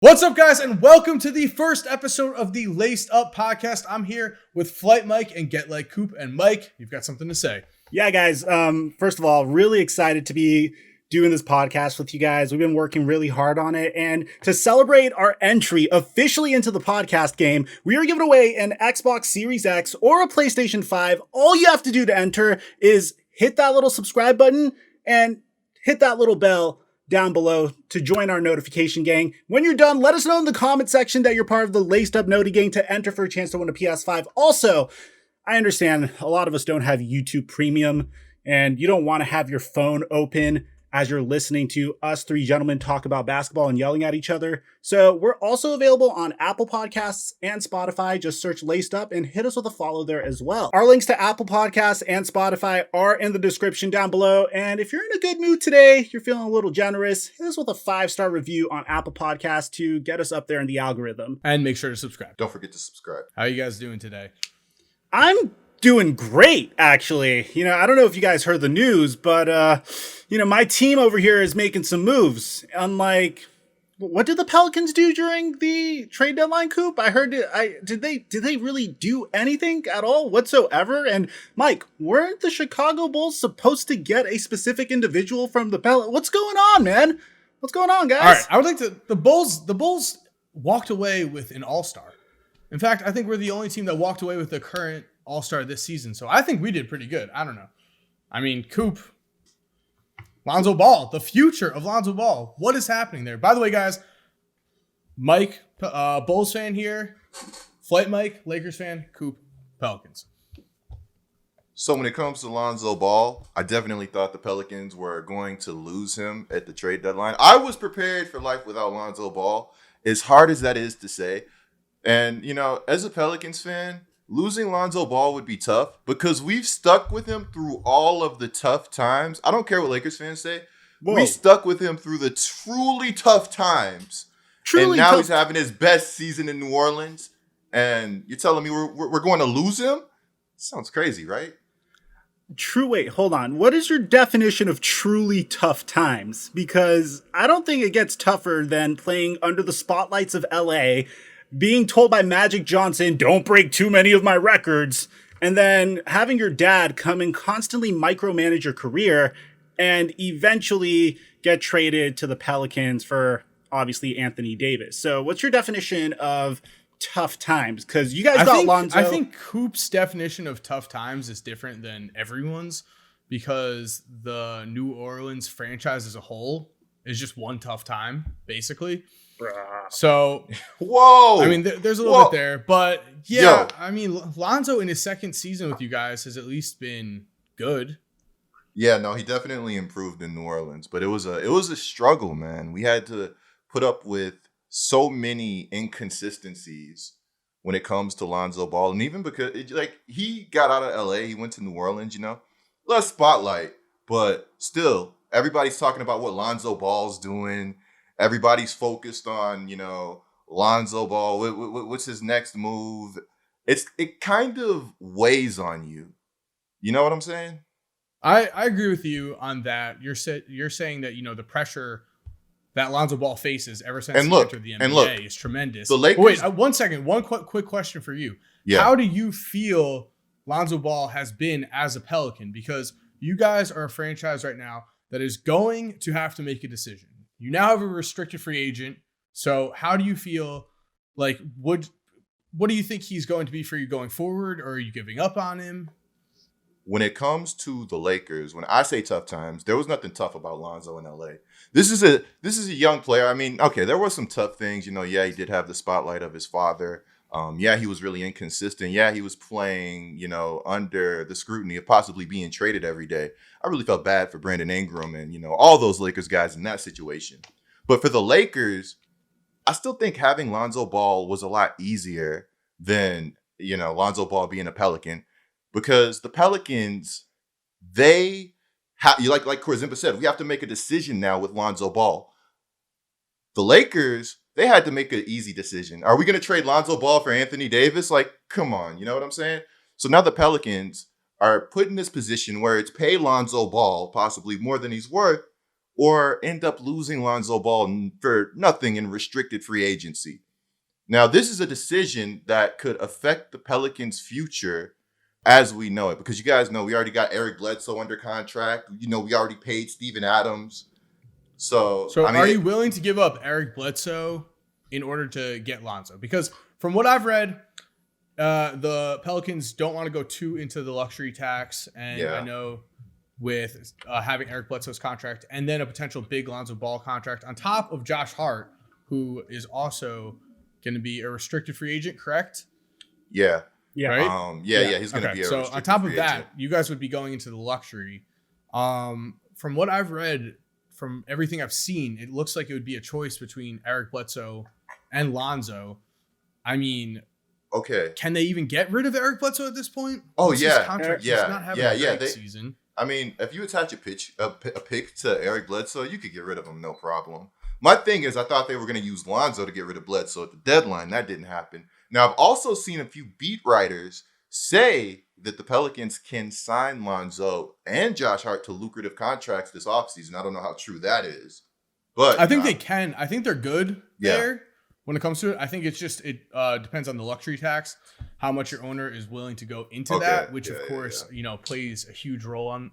What's up, guys, and welcome to the first episode of the Laced Up podcast. I'm here with TheFlightMike and GetLikeCoop, and Mike, you've got something to say. Yeah, guys. First of all, really excited to be doing this podcast with you guys. We've been working really hard on it, and to celebrate our entry officially into the podcast game, we are giving away an Xbox Series X or a PlayStation 5. All you have to do to enter is hit that little subscribe button and hit that little bell down below to join our notification gang. When you're done, let us know in the comment section that you're part of the Laced Up Noti gang to enter for a chance to win a PS5. Also, I understand a lot of us don't have YouTube Premium and you don't want to have your phone open as you're listening to us three gentlemen talk about basketball and yelling at each other. So we're also available on Apple Podcasts and Spotify. Just search Laced Up and hit us with a follow there as well. Our links to Apple Podcasts and Spotify are in the description down below. And if you're in a good mood today, you're feeling a little generous, hit us with a 5-star review on Apple Podcasts to get us up there in the algorithm. And make sure to subscribe. Don't forget to subscribe. How are you guys doing today? I'm doing great, actually. I don't know if you guys heard the news, but, my team over here is making some moves. Unlike, what did the Pelicans do during the trade deadline, Coop? I heard did they really do anything at all whatsoever? And Mike, weren't the Chicago Bulls supposed to get a specific individual from the Pelicans? What's going on, man? What's going on, guys? All right, I would like to. The Bulls walked away with an all-star. In fact, I think we're the only team that walked away with the current all-star this season. So I think we did pretty good. I don't know. I mean, Coop, Lonzo Ball, the future of Lonzo Ball. What is happening there? By the way, guys, Mike, Bulls fan here. Flight Mike, Lakers fan. Coop, Pelicans. So when it comes to Lonzo Ball, I definitely thought the Pelicans were going to lose him at the trade deadline. I was prepared for life without Lonzo Ball, as hard as that is to say. And, as a Pelicans fan, losing Lonzo Ball would be tough because we've stuck with him through all of the tough times. I don't care what Lakers fans say. Whoa. We stuck with him through the truly tough times. And now he's having his best season in New Orleans. And you're telling me we're going to lose him? Sounds crazy, right? Wait, hold on. What is your definition of truly tough times? Because I don't think it gets tougher than playing under the spotlights of LA, being told by Magic Johnson, don't break too many of my records, and then having your dad come and constantly micromanage your career and eventually get traded to the Pelicans for, obviously, Anthony Davis. So what's your definition of tough times? Because you guys got Lonzo. I think Coop's definition of tough times is different than everyone's because the New Orleans franchise as a whole is just one tough time, basically. So, whoa! I mean, there's a little bit there, but yeah, I mean, Lonzo in his second season with you guys has at least been good. Yeah, no, he definitely improved in New Orleans, but it was a struggle, man. We had to put up with so many inconsistencies when it comes to Lonzo Ball, and even because he got out of LA, he went to New Orleans, less spotlight, but still, everybody's talking about what Lonzo Ball's doing. Everybody's focused on, Lonzo Ball. What's his next move? It kind of weighs on you. You know what I'm saying? I agree with you on that. You're saying that, the pressure that Lonzo Ball faces ever since he entered the NBA is tremendous. The Lakers, wait, 1 second. One quick question for you. Yeah. How do you feel Lonzo Ball has been as a Pelican? Because you guys are a franchise right now that is going to have to make a decision. You now have a restricted free agent. So how do you feel what do you think he's going to be for you going forward? Or are you giving up on him? When it comes to the Lakers, when I say tough times, there was nothing tough about Lonzo in LA. This is a young player. I mean, okay, there were some tough things. He did have the spotlight of his father. He was really inconsistent. Yeah, he was playing, under the scrutiny of possibly being traded every day. I really felt bad for Brandon Ingram and, all those Lakers guys in that situation. But for the Lakers, I still think having Lonzo Ball was a lot easier than, Lonzo Ball being a Pelican because the Pelicans, like Korzemba said, we have to make a decision now with Lonzo Ball. The Lakers, they had to make an easy decision. Are we going to trade Lonzo Ball for Anthony Davis? Come on, you know what I'm saying? So now the Pelicans are put in this position where it's pay Lonzo Ball possibly more than he's worth, or end up losing Lonzo Ball for nothing in restricted free agency. Now, this is a decision that could affect the Pelicans' future as we know it, because you guys know we already got Eric Bledsoe under contract. You know, we already paid Steven Adams. So I mean, are you willing to give up Eric Bledsoe in order to get Lonzo? Because from what I've read, the Pelicans don't want to go too into the luxury tax. And I know with having Eric Bledsoe's contract and then a potential big Lonzo Ball contract on top of Josh Hart, who is also going to be a restricted free agent, correct? Yeah. Yeah. Right? He's going to be a so on top of that, you guys would be going into the luxury. From what I've read, from everything I've seen, it looks like it would be a choice between Eric Bledsoe and Lonzo. I mean, okay, can they even get rid of Eric Bledsoe at this point? Oh, What's yeah. his contract? He's not having a great season. I mean, if you attach a pick to Eric Bledsoe, you could get rid of him, no problem. My thing is, I thought they were going to use Lonzo to get rid of Bledsoe at the deadline. That didn't happen. Now, I've also seen a few beat writers say that the Pelicans can sign Lonzo and Josh Hart to lucrative contracts this offseason. I don't know how true that is, but I think they can. I think they're good there when it comes to it. I think it's just it depends on the luxury tax, how much your owner is willing to go into that, which of course plays a huge role on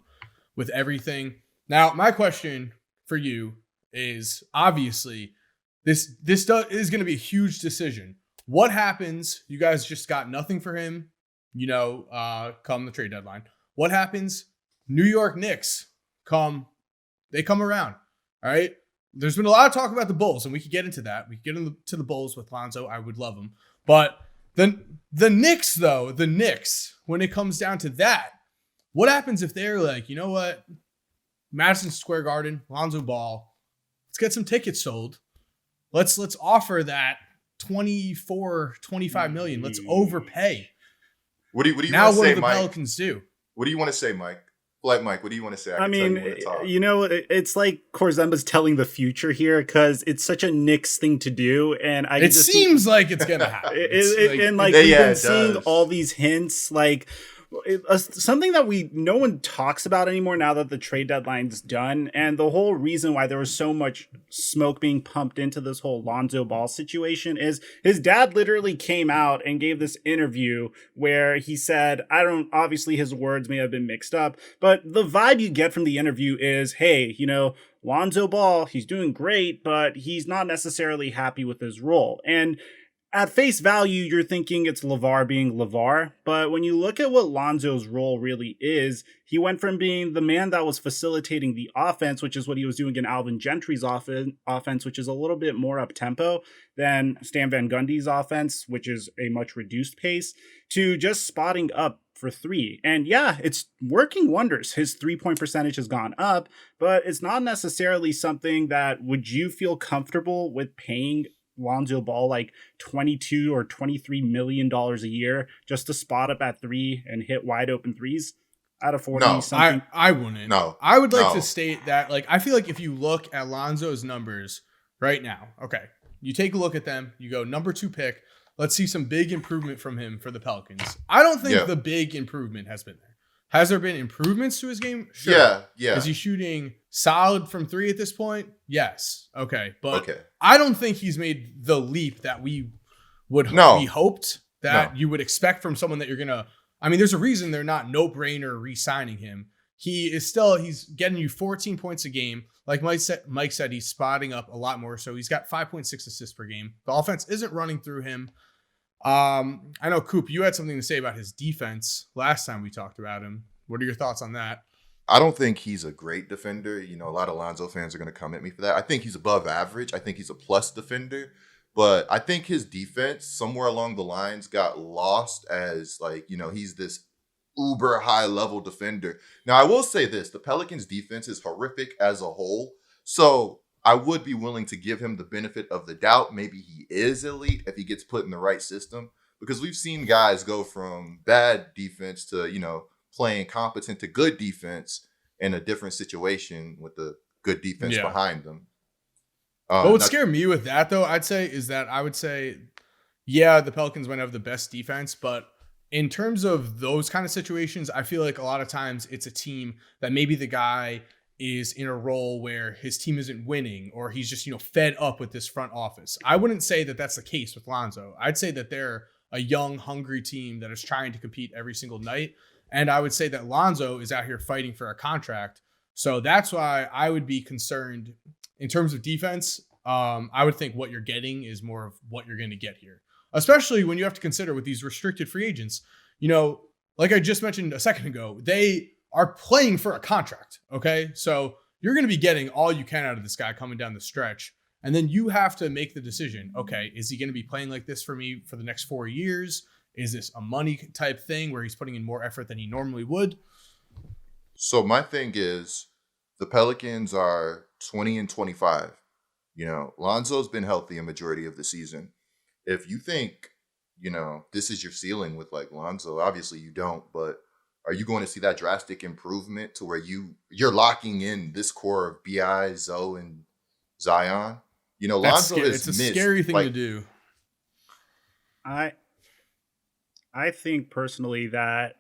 with everything. Now, my question for you is obviously this is going to be a huge decision. What happens? You guys just got nothing for him, come the trade deadline. What happens? New York Knicks come around. All right. There's been a lot of talk about the Bulls, and we could get into that. We could get into the Bulls with Lonzo. I would love them. But then the Knicks, though, when it comes down to that, what happens if they're like, you know what? Madison Square Garden, Lonzo Ball, let's get some tickets sold. Let's offer that 25 million. Let's overpay. What do you now want to say, the Mike? Pelicans do? What do you want to say, Mike? Mike, what do you want to say? I mean, it's like Korzemba's telling the future here because it's such a Knicks thing to do, and it seems like it's gonna happen. We've been seeing all these hints, like something that no one talks about anymore now that the trade deadline's done. And the whole reason why there was so much smoke being pumped into this whole Lonzo Ball situation is his dad literally came out and gave this interview where he said, obviously his words may have been mixed up, but the vibe you get from the interview is, hey, Lonzo Ball, he's doing great, but he's not necessarily happy with his role. And at face value, you're thinking it's LeVar being LeVar, but when you look at what Lonzo's role really is, he went from being the man that was facilitating the offense, which is what he was doing in Alvin Gentry's offense, which is a little bit more up-tempo than Stan Van Gundy's offense, which is a much reduced pace, to just spotting up for three. And yeah, it's working wonders. His three-point percentage has gone up, but it's not necessarily something that would you feel comfortable with paying Lonzo Ball like $22 or $23 million a year just to spot up at three and hit wide open threes out of 40 something? I wouldn't. No. I would like to state that, I feel like if you look at Lonzo's numbers right now, okay, you take a look at them, you go number 2 pick, let's see some big improvement from him for the Pelicans. I don't think the big improvement has been there. Has there been improvements to his game? Sure. Yeah. Is he shooting solid from 3 at this point? Yes. Okay. But I don't think he's made the leap that we would we hoped that you would expect from someone that you're going to. I mean, there's a reason they're not no-brainer re-signing him. He's getting you 14 points a game. Like Mike said, he's spotting up a lot more. So he's got 5.6 assists per game. The offense isn't running through him. I know, Coop, you had something to say about his defense last time we talked about him. What are your thoughts on that? I don't think he's a great defender. A lot of Lonzo fans are going to come at me for that. I think he's above average. I think he's a plus defender. But I think his defense somewhere along the lines got lost as he's this uber high level defender. Now, I will say this. The Pelicans defense is horrific as a whole. So I would be willing to give him the benefit of the doubt. Maybe he is elite if he gets put in the right system, because we've seen guys go from bad defense to, playing competent to good defense in a different situation with the good defense behind them. What would scare me with that, though, I would say, the Pelicans might have the best defense, but in terms of those kind of situations, I feel like a lot of times it's a team that maybe the guy is in a role where his team isn't winning or he's just, fed up with this front office. I wouldn't say that that's the case with Lonzo. I'd say that they're a young, hungry team that is trying to compete every single night. And I would say that Lonzo is out here fighting for a contract. So that's why I would be concerned in terms of defense. I would think what you're getting is more of what you're going to get here, especially when you have to consider with these restricted free agents, like I just mentioned a second ago, they are playing for a contract. Okay. So you're going to be getting all you can out of this guy coming down the stretch. And then you have to make the decision. Okay. Is he going to be playing like this for me for the next 4 years? Is this a money type thing where he's putting in more effort than he normally would? So my thing is the Pelicans are 20-25. Lonzo's been healthy a majority of the season. If you think, this is your ceiling with like Lonzo, obviously you don't, but are you going to see that drastic improvement to where you're locking in this core of BI, Zoe, and Zion? Lonzo has it's a missed, scary thing to do. I think personally that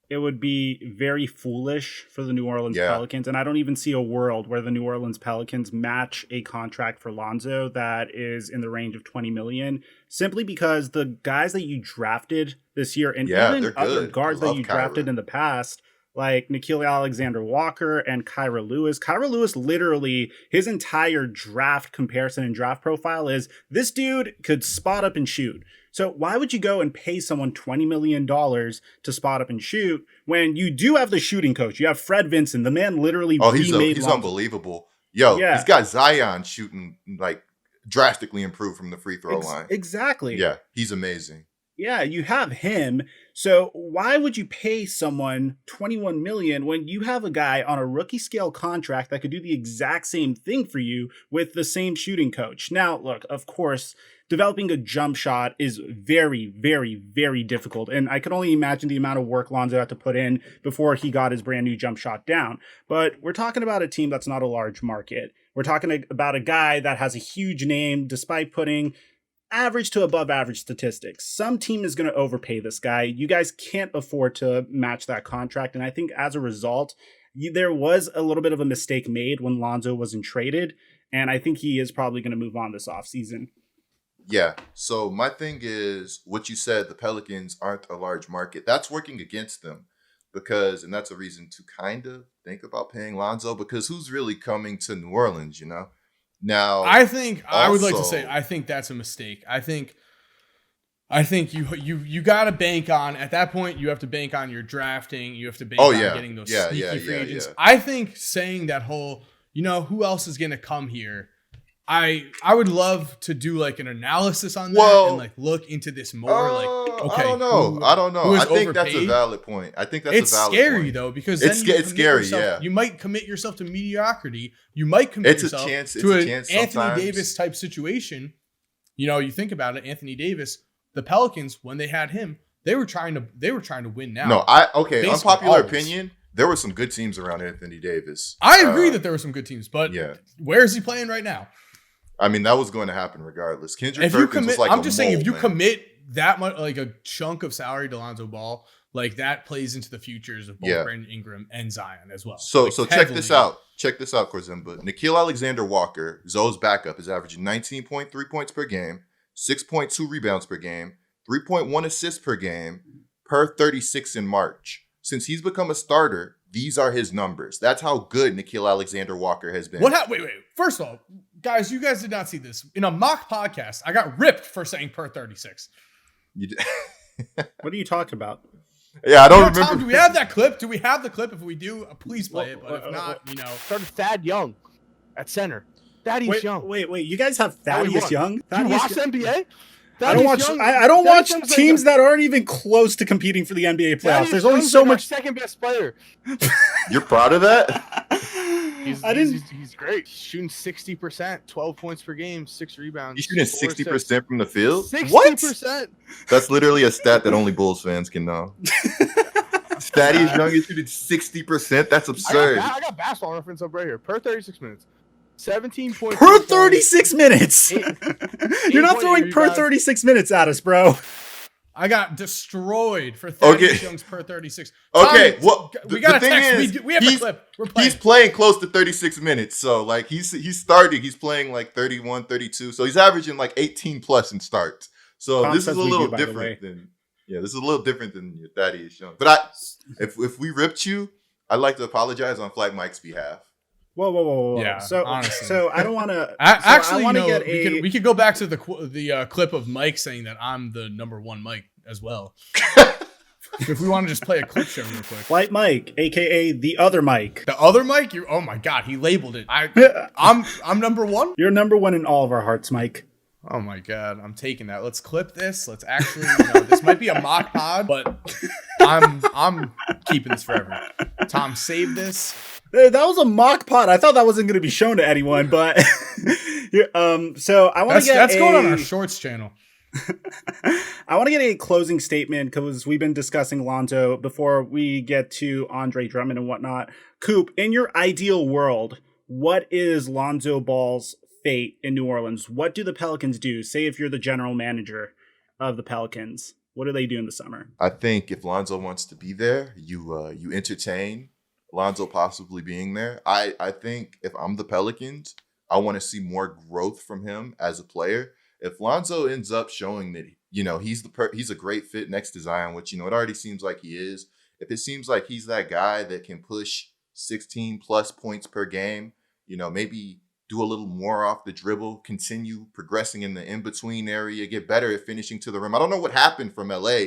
it would be very foolish for the New Orleans Pelicans, and I don't even see a world where the New Orleans Pelicans match a contract for Lonzo that is in the range of $20 million, simply because the guys that you drafted this year and even other guards that you drafted in the past, like Nickeil Alexander-Walker and Kyra Lewis. Kyra Lewis, literally, his entire draft comparison and draft profile is this dude could spot up and shoot. So why would you go and pay someone $20 million to spot up and shoot when you do have the shooting coach? You have Fred Vinson. The man literally he's unbelievable. He's got Zion shooting like drastically improved from the free throw line. Exactly. Yeah, he's amazing. Yeah, you have him. So why would you pay someone $21 million when you have a guy on a rookie scale contract that could do the exact same thing for you with the same shooting coach? Now, look, of course, developing a jump shot is very, very, very difficult. And I can only imagine the amount of work Lonzo had to put in before he got his brand new jump shot down. But we're talking about a team that's not a large market. We're talking about a guy that has a huge name despite putting average to above average statistics. Some team is going to overpay this guy. You guys can't afford to match that contract. And I think as a result, there was a little bit of a mistake made when Lonzo wasn't traded. And I think he is probably going to move on this offseason. Yeah. So my thing is what you said, the Pelicans aren't a large market. That's working against them and that's a reason to kind of think about paying Lonzo because who's really coming to New Orleans, Now, I think I would like to say I think that's a mistake. I think you got to bank on at that point. You have to bank on your drafting. You have to bank on getting those sneaky free agents. Yeah. I think saying that whole, who else is going to come here? I would love to do like an analysis on that and like look into this more. Okay, I don't know. I think that's a valid point. I think that's a valid point. It's scary though because it's scary. You might commit yourself to mediocrity. You might commit yourself to an Anthony Davis type situation. You think about it. Anthony Davis, the Pelicans, when they had him, they were trying to win now. No, unpopular opinion. There were some good teams around Anthony Davis. I agree that there were some good teams, but where is he playing right now? I mean, that was going to happen regardless. Kendrick Perkins was like I'm just saying, if you commit that much, like a chunk of salary to Lonzo Ball, like that plays into the futures of both Brandon Ingram and Zion as well. So check this out. Check this out, Korzemba. Nickeil Alexander-Walker, Zoe's backup, is averaging 19.3 points per game, 6.2 rebounds per game, 3.1 assists per game per 36 in March. Since he's become a starter, these are his numbers. That's how good Nickeil Alexander-Walker has been. Wait. First of all, guys, you guys did not see this. In a mock podcast, I got ripped for saying per 36. You did. What are you talking about? Yeah, I don't remember. Tom, do we have that clip? Do we have the clip? If we do, please play it. But if not, Started Thad Young at center. Thaddeus Young. Wait. You guys have Thaddeus Young? Do you watch NBA? I don't watch teams that aren't even close to competing for the NBA playoffs. There's only so much. Second best player. You're proud of that? He's great. He's shooting 60%, 12 points per game, 6 rebounds. He's shooting 60% from the field? 60%. That's literally a stat that only Bulls fans can know. Thaddeus Young is shooting 60%. That's absurd. I got basketball reference up right here. Per 36 minutes. 17 points per 36 minutes. You're not throwing per 36 minutes at us, bro. I got destroyed for Thaddeus Young's per 36. Okay, Tommy, well, we got a thing text. is, We have a clip. We're playing. He's playing close to 36 minutes. So, like, he's starting. He's playing, like, 31, 32. So, he's averaging, like, 18 plus in starts. So, Tom this is says a we little do, by the different way. than... Yeah, this is a little different than your Thaddeus Young. But if we ripped you, I'd like to apologize on Flight Mike's behalf. Whoa. Yeah, So honestly. I don't want to... Actually, I no, get a... we could go back to the clip of Mike saying that I'm the number one Mike as well. If we want to just play a clip show real quick. Flight Mike, a.k.a. the other Mike. The other Mike? Oh my God, he labeled it. I'm number one? You're number one in all of our hearts, Mike. Oh my God, I'm taking that. Let's clip this. Let's actually, this might be a mock pod, but I'm keeping this forever. Tom, save this. That was a mock pod. I thought that wasn't going to be shown to anyone, but so I want to get that's going on our shorts channel. I want to get a closing statement because we've been discussing Lonzo before we get to Andre Drummond and whatnot. Coop, in your ideal world, what is Lonzo Ball's fate in New Orleans? What do the Pelicans do? Say if you're the general manager of the Pelicans, what do they do in the summer? I think if Lonzo wants to be there, you entertain Lonzo possibly being there. I think if I'm the Pelicans, I want to see more growth from him as a player. If Lonzo ends up showing that he's a great fit next to Zion, which it already seems like he is. If it seems like he's that guy that can push 16 plus points per game, maybe do a little more off the dribble, continue progressing in the in-between area, get better at finishing to the rim. I don't know what happened from LA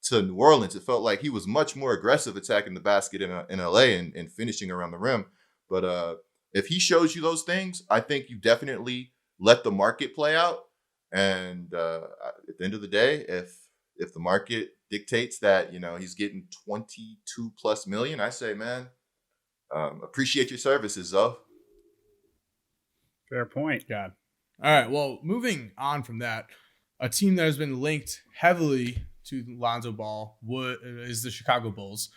to New Orleans. It felt like he was much more aggressive attacking the basket in LA and finishing around the rim. But if he shows you those things, I think you definitely let the market play out. And at the end of the day, if the market dictates that, he's getting 22 plus million, I say, man, appreciate your services, though. Fair point. God. All right. Well, moving on from that, a team that has been linked heavily to Lonzo Ball is the Chicago Bulls.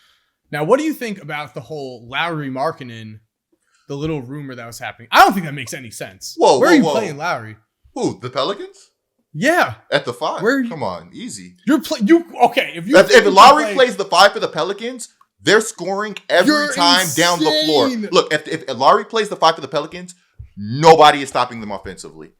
Now, what do you think about the whole Lauri Markkanen, the little rumor that was happening? I don't think that makes any sense. Where are you playing Lauri? Who? The Pelicans? Yeah. At the 5. Come on, easy. Okay. If Lauri plays the 5 for the Pelicans, they're scoring every time down the floor. Look, if Lauri plays the 5 for the Pelicans, nobody is stopping them offensively.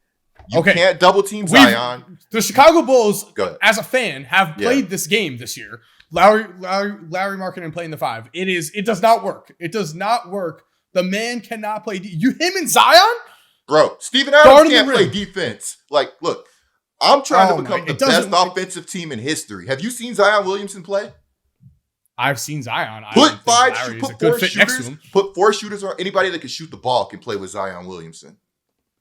You can't double team Zion. The Chicago Bulls, as a fan, have played this game this year. Lauri Markkanen playing the 5. It does not work. It does not work. The man cannot play. Him and Zion? Bro, Steven Adams can't play defense. Like, look, I'm trying to become the best offensive team in history. Have you seen Zion Williamson play? I've seen Zion. Put 4 shooters. Put 4 shooters or anybody that can shoot the ball can play with Zion Williamson.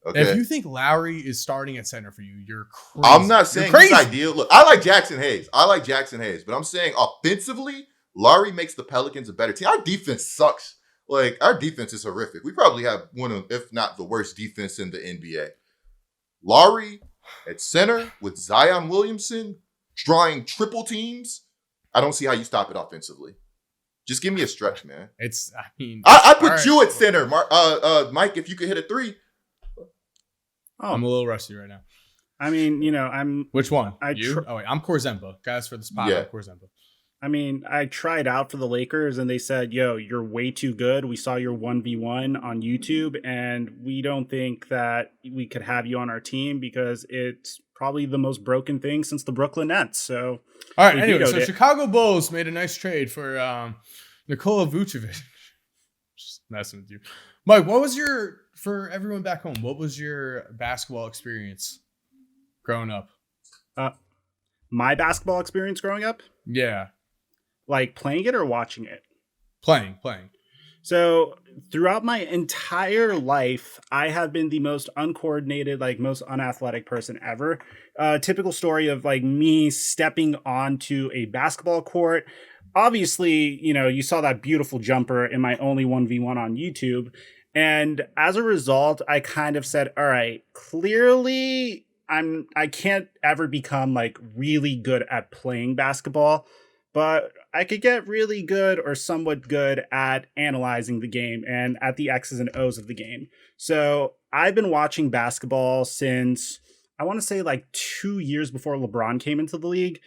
Okay. If you think Lauri is starting at center for you, you're crazy. I'm not saying he's ideal. Look, I like Jackson Hayes. But I'm saying offensively, Lauri makes the Pelicans a better team. Our defense sucks. Like, our defense is horrific. We probably have one of, if not the worst defense in the NBA. Lauri at center with Zion Williamson drawing triple teams. I don't see how you stop it offensively. Just give me a stretch, man. I put you at center, Mike. If you could hit a 3. I'm a little rusty right now. I mean, I'm. Which one? I'm Korzemba. Guys, for the spot, I'm Korzemba. I mean, I tried out for the Lakers and they said, yo, you're way too good. We saw your 1v1 on YouTube and we don't think that we could have you on our team because it's probably the most broken thing since the Brooklyn Nets. So, all right. Anyway, so Chicago Bulls made a nice trade for Nikola Vucevic. Just messing with you. Mike, for everyone back home, what was your basketball experience growing up? My basketball experience growing up? Yeah. Like playing it or watching it? Playing. So throughout my entire life, I have been the most uncoordinated, most unathletic person ever. Typical story of me stepping onto a basketball court. Obviously, you saw that beautiful jumper in my only 1v1 on YouTube. And as a result, I kind of said, all right, clearly I can't ever become really good at playing basketball, but I could get really good or somewhat good at analyzing the game and at the X's and O's of the game. So I've been watching basketball since I want to say 2 years before LeBron came into the league.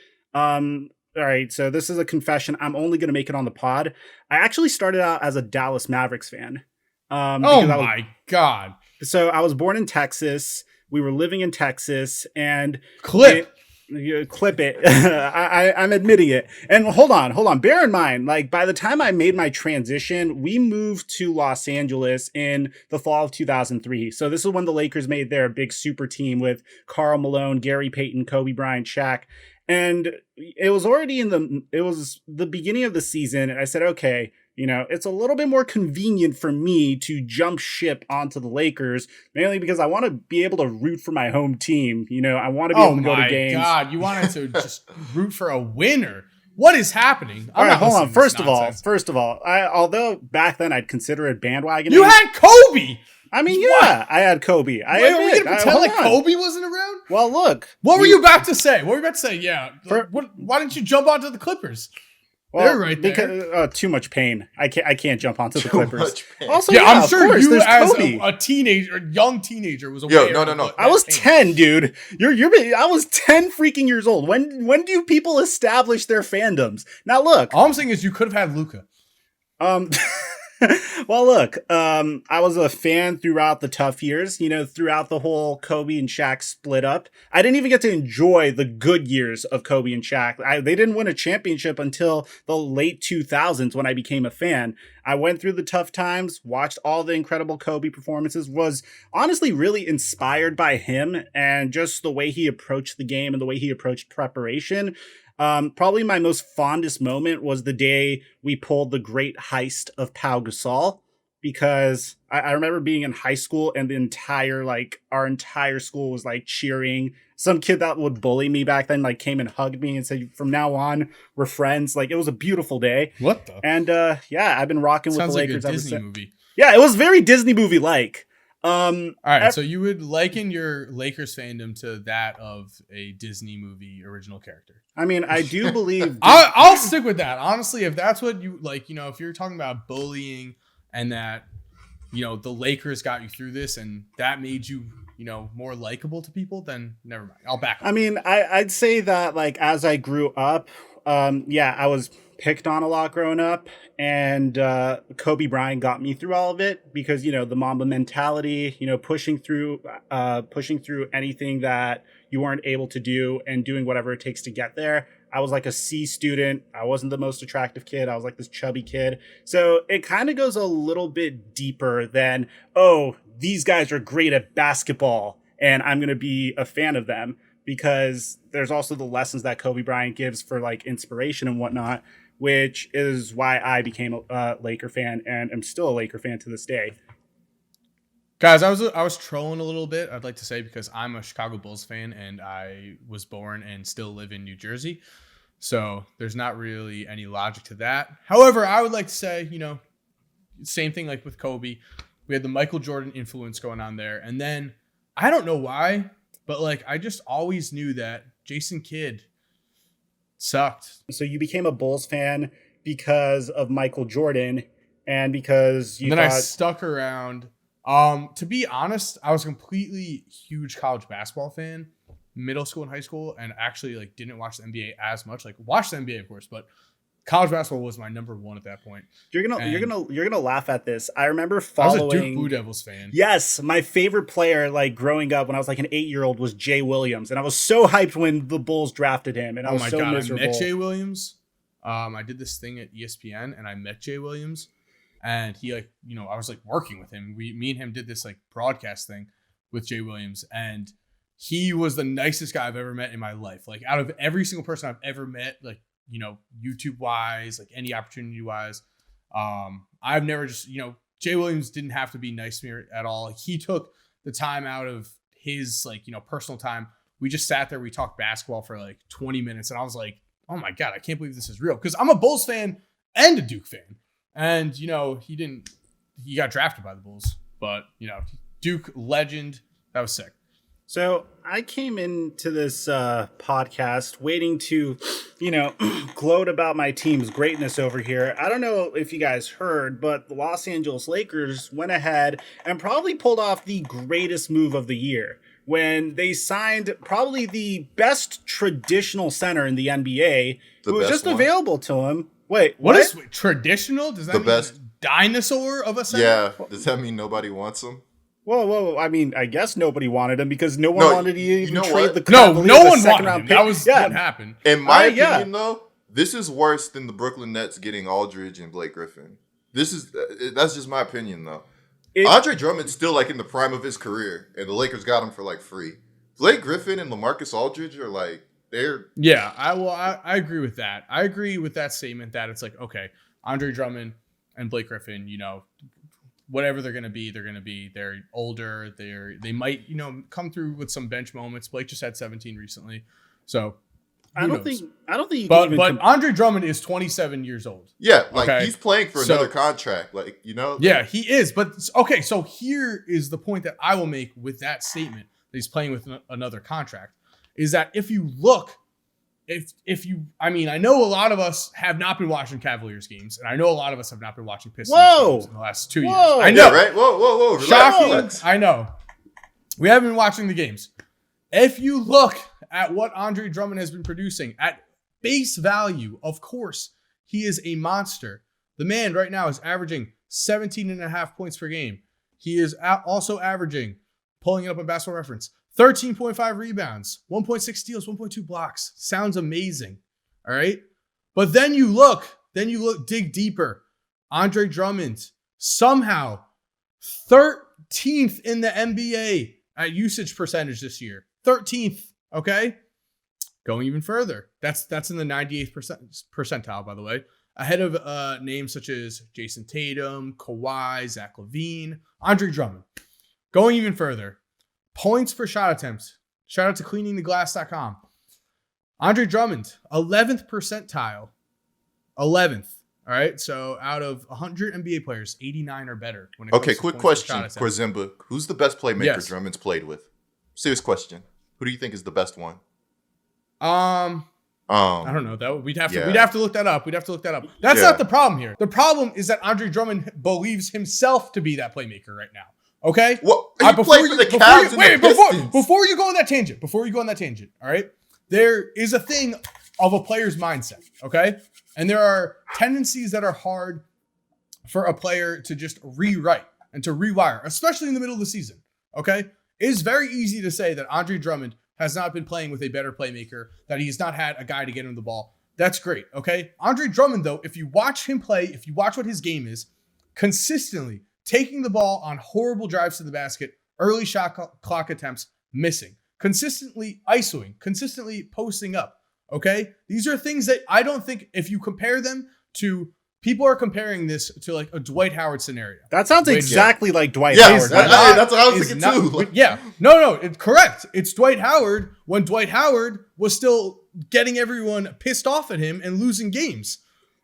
All right, so this is a confession. I'm only going to make it on the pod. I actually started out as a Dallas Mavericks fan. Oh my God. So I was born in Texas. We were living in Texas, and Clip it. I'm admitting it. And hold on. Bear in mind, like by the time I made my transition, we moved to Los Angeles in the fall of 2003. So this is when the Lakers made their big super team with Karl Malone, Gary Payton, Kobe Bryant, Shaq. And it was already it was the beginning of the season. And I said, okay, it's a little bit more convenient for me to jump ship onto the Lakers, mainly because I want to be able to root for my home team. I want to be able to go to games. Oh my God, you wanted to just root for a winner. What is happening? All right, hold on. First of all, although back then I'd consider it bandwagoning. You had Kobe. I mean, yeah, I had Kobe. Wait, are we gonna pretend like Kobe wasn't around? Well, look. What were you about to say? Yeah. Why didn't you jump onto the Clippers? Well, they're right there. Because, too much pain. I can't jump onto the Clippers. Also, yeah, I'm sure you as a young teenager was aware. No. I was 10, dude. I was 10 freaking years old. When do people establish their fandoms? Now look. All I'm saying is you could have had Luka. Well, look, I was a fan throughout the tough years, throughout the whole Kobe and Shaq split up. I didn't even get to enjoy the good years of Kobe and Shaq. They didn't win a championship until the late 2000s when I became a fan. I went through the tough times, watched all the incredible Kobe performances, was honestly really inspired by him and just the way he approached the game and the way he approached preparation. Probably my most fondest moment was the day we pulled the great heist of Pau Gasol, because I remember being in high school and our entire school was like cheering. Some kid that would bully me back then came and hugged me and said, from now on, we're friends. It was a beautiful day. What the? And I've been rocking with the Lakers like a ever Disney since. Movie. Yeah, it was very Disney movie-like. All right, so you would liken your Lakers fandom to that of a Disney movie original character. I mean, I do believe... I'll stick with that. Honestly, if that's what you like, if you're talking about bullying and that, the Lakers got you through this and that made you, more likable to people, then never mind. I'll back up. I mean, I'd say that as I grew up, I was picked on a lot growing up, and Kobe Bryant got me through all of it because, the Mamba mentality, pushing through anything that you weren't able to do and doing whatever it takes to get there. I was like a C student. I wasn't the most attractive kid. I was like this chubby kid. So it kind of goes a little bit deeper than, oh, these guys are great at basketball and I'm going to be a fan of them, because there's also the lessons that Kobe Bryant gives for inspiration and whatnot, which is why I became a Laker fan and am still a Laker fan to this day. Guys, I was trolling a little bit, I'd like to say, because I'm a Chicago Bulls fan and I was born and still live in New Jersey. So there's not really any logic to that. However, I would like to say, same thing like with Kobe. We had the Michael Jordan influence going on there. And then I don't know why, but I just always knew that Jason Kidd sucked. So you became a Bulls fan because of Michael Jordan and because you and then I stuck around. To be honest, I was a completely huge college basketball fan, middle school and high school, and actually didn't watch the NBA as much. Watched the NBA, of course, but college basketball was my number one at that point. You're gonna laugh at this. I remember following. I was a Duke Blue Devils fan. Yes, my favorite player, growing up when I was an 8-year-old, was Jay Williams, and I was so hyped when the Bulls drafted him, and I was so miserable. I met Jay Williams. I did this thing at ESPN, and I met Jay Williams. And he I was working with him. Me and him did this broadcast thing with Jay Williams, and he was the nicest guy I've ever met in my life. Out of every single person I've ever met, YouTube wise, any opportunity wise, I've never just, Jay Williams didn't have to be nice to me at all. He took the time out of his personal time. We just sat there, we talked basketball for 20 minutes, and I was like, oh my God, I can't believe this is real, because I'm a Bulls fan and a Duke fan. And, he got drafted by the Bulls, but, Duke legend, that was sick. So I came into this podcast waiting to, gloat about my team's greatness over here. I don't know if you guys heard, but the Los Angeles Lakers went ahead and probably pulled off the greatest move of the year. when they signed probably the best traditional center in the NBA who was just available to him. Wait, what is traditional? Does that the mean best dinosaur of a center? Yeah. Does that mean nobody wants him? Whoa. I mean, I guess nobody wanted him because no one wanted to even trade the no one second wanted round him. pick. That was what happened. In my opinion, though, this is worse than the Brooklyn Nets getting Aldridge and Blake Griffin. That's just my opinion, though. Andre Drummond's still like in the prime of his career, and the Lakers got him for like free. Blake Griffin and LaMarcus Aldridge are like Yeah, I agree with that. I agree with that statement that it's like, okay, Andre Drummond and Blake Griffin, whatever they're gonna be. They're older. They might come through with some bench moments. Blake just had 17 recently, so. I don't think. You but Andre Drummond is 27 years old. Yeah, he's playing for another contract. Yeah, he is. But okay, so here is the point that I will make with that statement that he's playing with another contract is that if you look, I know a lot of us have not been watching Cavaliers games, and I know a lot of us have not been watching Pistons games in the last 2 years. I know, right? Whoa! Shocking. Relax. I know. We haven't been watching the games. If you look at what Andre Drummond has been producing at base value, of course, he is a monster. The man right now is averaging 17.5 points per game. He is also averaging, pulling it up on Basketball Reference, 13.5 rebounds, 1.6 steals, 1.2 blocks. Sounds amazing. All right. But then you dig deeper. Andre Drummond, somehow 13th in the NBA at usage percentage this year. 13th. Okay. Going even further. That's in the 98th percentile, by the way. Ahead of names such as Jason Tatum, Kawhi, Zach LaVine, Andre Drummond. Going even further. Points per shot attempts. Shout out to cleaningtheglass.com. Andre Drummond, 11th percentile. 11th. All right. So out of 100 NBA players, 89 or better. When it comes to quick question, Korzemba. Who's the best playmaker Drummond's played with? Serious question. Who do you think is the best one? I don't know. That we'd have to look that up. That's not the problem here. The problem is that Andre Drummond believes himself to be that playmaker right now. Okay. Well, he played for the Cavs and the Pistons. Before you go on that tangent. All right. There is a thing of a player's mindset. Okay. And there are tendencies that are hard for a player to just rewrite and to rewire, especially in the middle of the season. Okay. It is very easy to say that Andre Drummond has not been playing with a better playmaker, that he's not had a guy to get him the ball. That's great, okay? Andre Drummond, though, if you watch him play, if you watch what his game is, consistently taking the ball on horrible drives to the basket, early shot clock attempts, missing, consistently isoing, consistently posting up, okay? These are things that I don't think, if you compare them to, people are comparing this to like a Dwight Howard scenario. That sounds exactly like Dwight Howard. That's what I was thinking too. Yeah. No, it's correct. It's Dwight Howard when Dwight Howard was still getting everyone pissed off at him and losing games.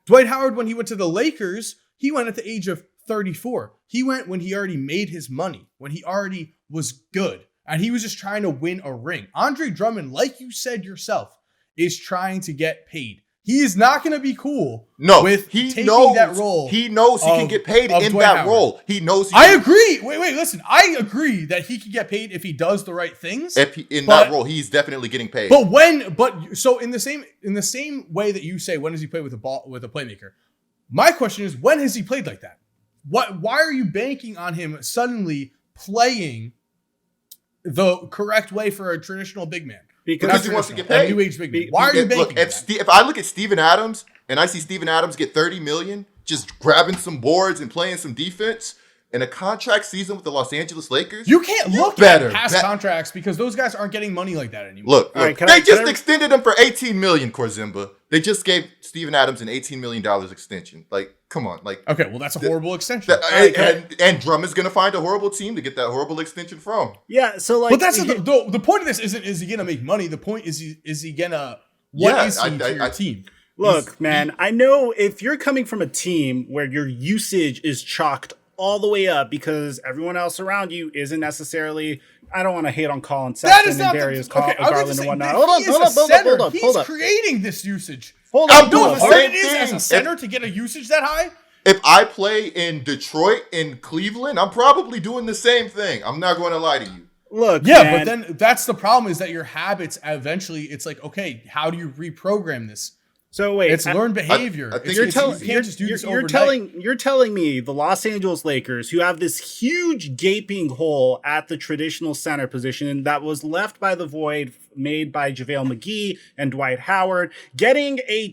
Dwight Howard, when he went to the Lakers, he went at the age of 34. He went when he already made his money, when he already was good, and he was just trying to win a ring. Andre Drummond, like you said yourself, is trying to get paid. He is not going to be cool with taking that role. He knows he can get paid in that role. He knows. I agree. Wait, listen. I agree that he can get paid if he does the right things. That role, he's definitely getting paid. So in the same way that you say, when does he play with a playmaker? My question is, when has he played like that? Why are you banking on him suddenly playing the correct way for a traditional big man? Because he wants to get paid. New age big man. Why are you banking? If I look at Steven Adams and I see Steven Adams get $30 million, just grabbing some boards and playing some defense in a contract season with the Los Angeles Lakers, you can't look at past contracts because those guys aren't getting money like that anymore. Look, they just extended him for $18 million, Korzemba. They just gave Steven Adams an $18 million extension. Like, come on. Like, okay, well, that's a horrible extension. And Drummond's going to find a horrible team to get that horrible extension from. Yeah, so like... But that's the point of this isn't, is he going to make money? The point is he going to... What is he to your team? Look, man, I know if you're coming from a team where your usage is chalked all the way up because everyone else around you isn't necessarily... I don't want to hate on Colin Sexton and Darius Garland and whatnot. Hold up. He's creating this usage. I'm doing the same thing as a center to get a usage that high. If I play in Detroit, in Cleveland, I'm probably doing the same thing. I'm not going to lie to you. Look, Yeah, man, but then that's the problem is that your habits eventually, it's like, okay, how do you reprogram this? so wait, It's learned behavior. I think It's- you're it's it's- easy. you can't just do this you're overnight. telling me the Los Angeles Lakers, who have this huge gaping hole at the traditional center position that was left by the void made by JaVale McGee and Dwight Howard, getting a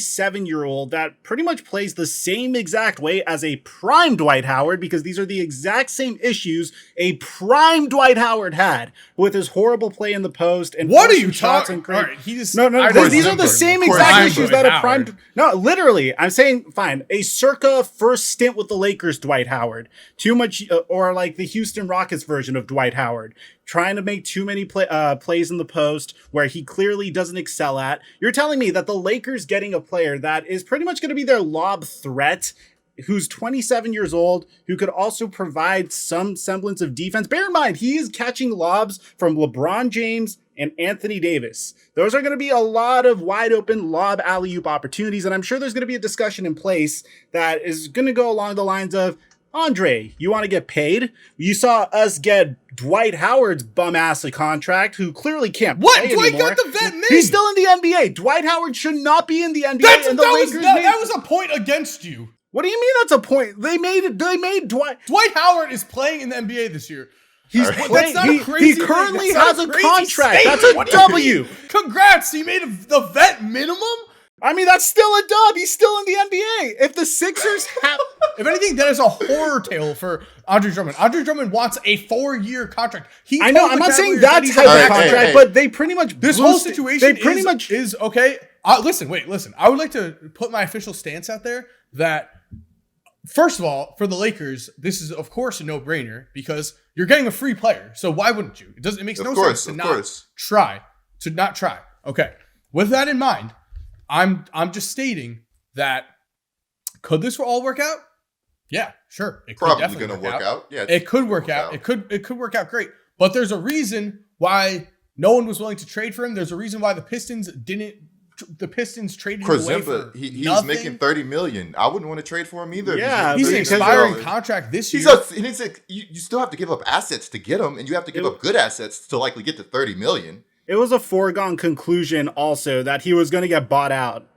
27-year-old that pretty much plays the same exact way as a prime Dwight Howard, because these are the exact same issues a prime Dwight Howard had with his horrible play in the post and What are forcing you shots talking? and All right, he just no, I these don't are the remember. same Prime exact issues Dwight that a Howard. prime. No, literally, I'm saying fine. A circa first stint with the Lakers, Dwight Howard. Too much, or like the Houston Rockets version of Dwight Howard, trying to make too many plays in the post where he clearly doesn't excel at. You're telling me that the Lakers getting a player that is pretty much going to be their lob threat, who's 27 years old, who could also provide some semblance of defense. Bear in mind, he is catching lobs from LeBron James and Anthony Davis. Those are going to be a lot of wide open lob alley-oop opportunities, and I'm sure there's going to be a discussion in place that is going to go along the lines of, Andre, you want to get paid? You saw us get Dwight Howard's bum-ass a contract, who clearly can't What? play Dwight anymore. got the vet min. He's still in the NBA. Dwight Howard should not be in the NBA. That Lakers was a point against you. What do you mean that's a point? They made Dwight. Dwight Howard is playing in the NBA this year. He's All right. playing. That's not a crazy He thing. currently That's has not a crazy contract. statement. That's a What do you W. mean? Congrats, he made the vet minimum. I mean, that's still a dub. He's still in the NBA. If the Sixers have, If anything, that is a horror tale for Andre Drummond. Andre Drummond wants a 4-year contract. I know. told I'm the not saying Cavaliers that he's type a of Hey, contract, hey. but they pretty much This blew whole st- situation They pretty much. is okay. Listen. I would like to put my official stance out there that, first of all, for the Lakers, this is of course a no-brainer because you're getting a free player. So why wouldn't you? It makes no sense to not try. Okay. With that in mind, I'm just stating that could this all work out? Yeah, sure. It could Probably definitely going to work out. Yeah, It could work out. It could work out great. But there's a reason why no one was willing to trade for him. There's a reason why the Pistons didn't. The Pistons traded him away for Korzemba, he was nothing. making $30 million. I wouldn't want to trade for him either. Yeah, He's an because expiring contract this year. You still have to give up assets to get him, and you have to give up good assets to likely get to $30 million. It was a foregone conclusion also that he was going to get bought out.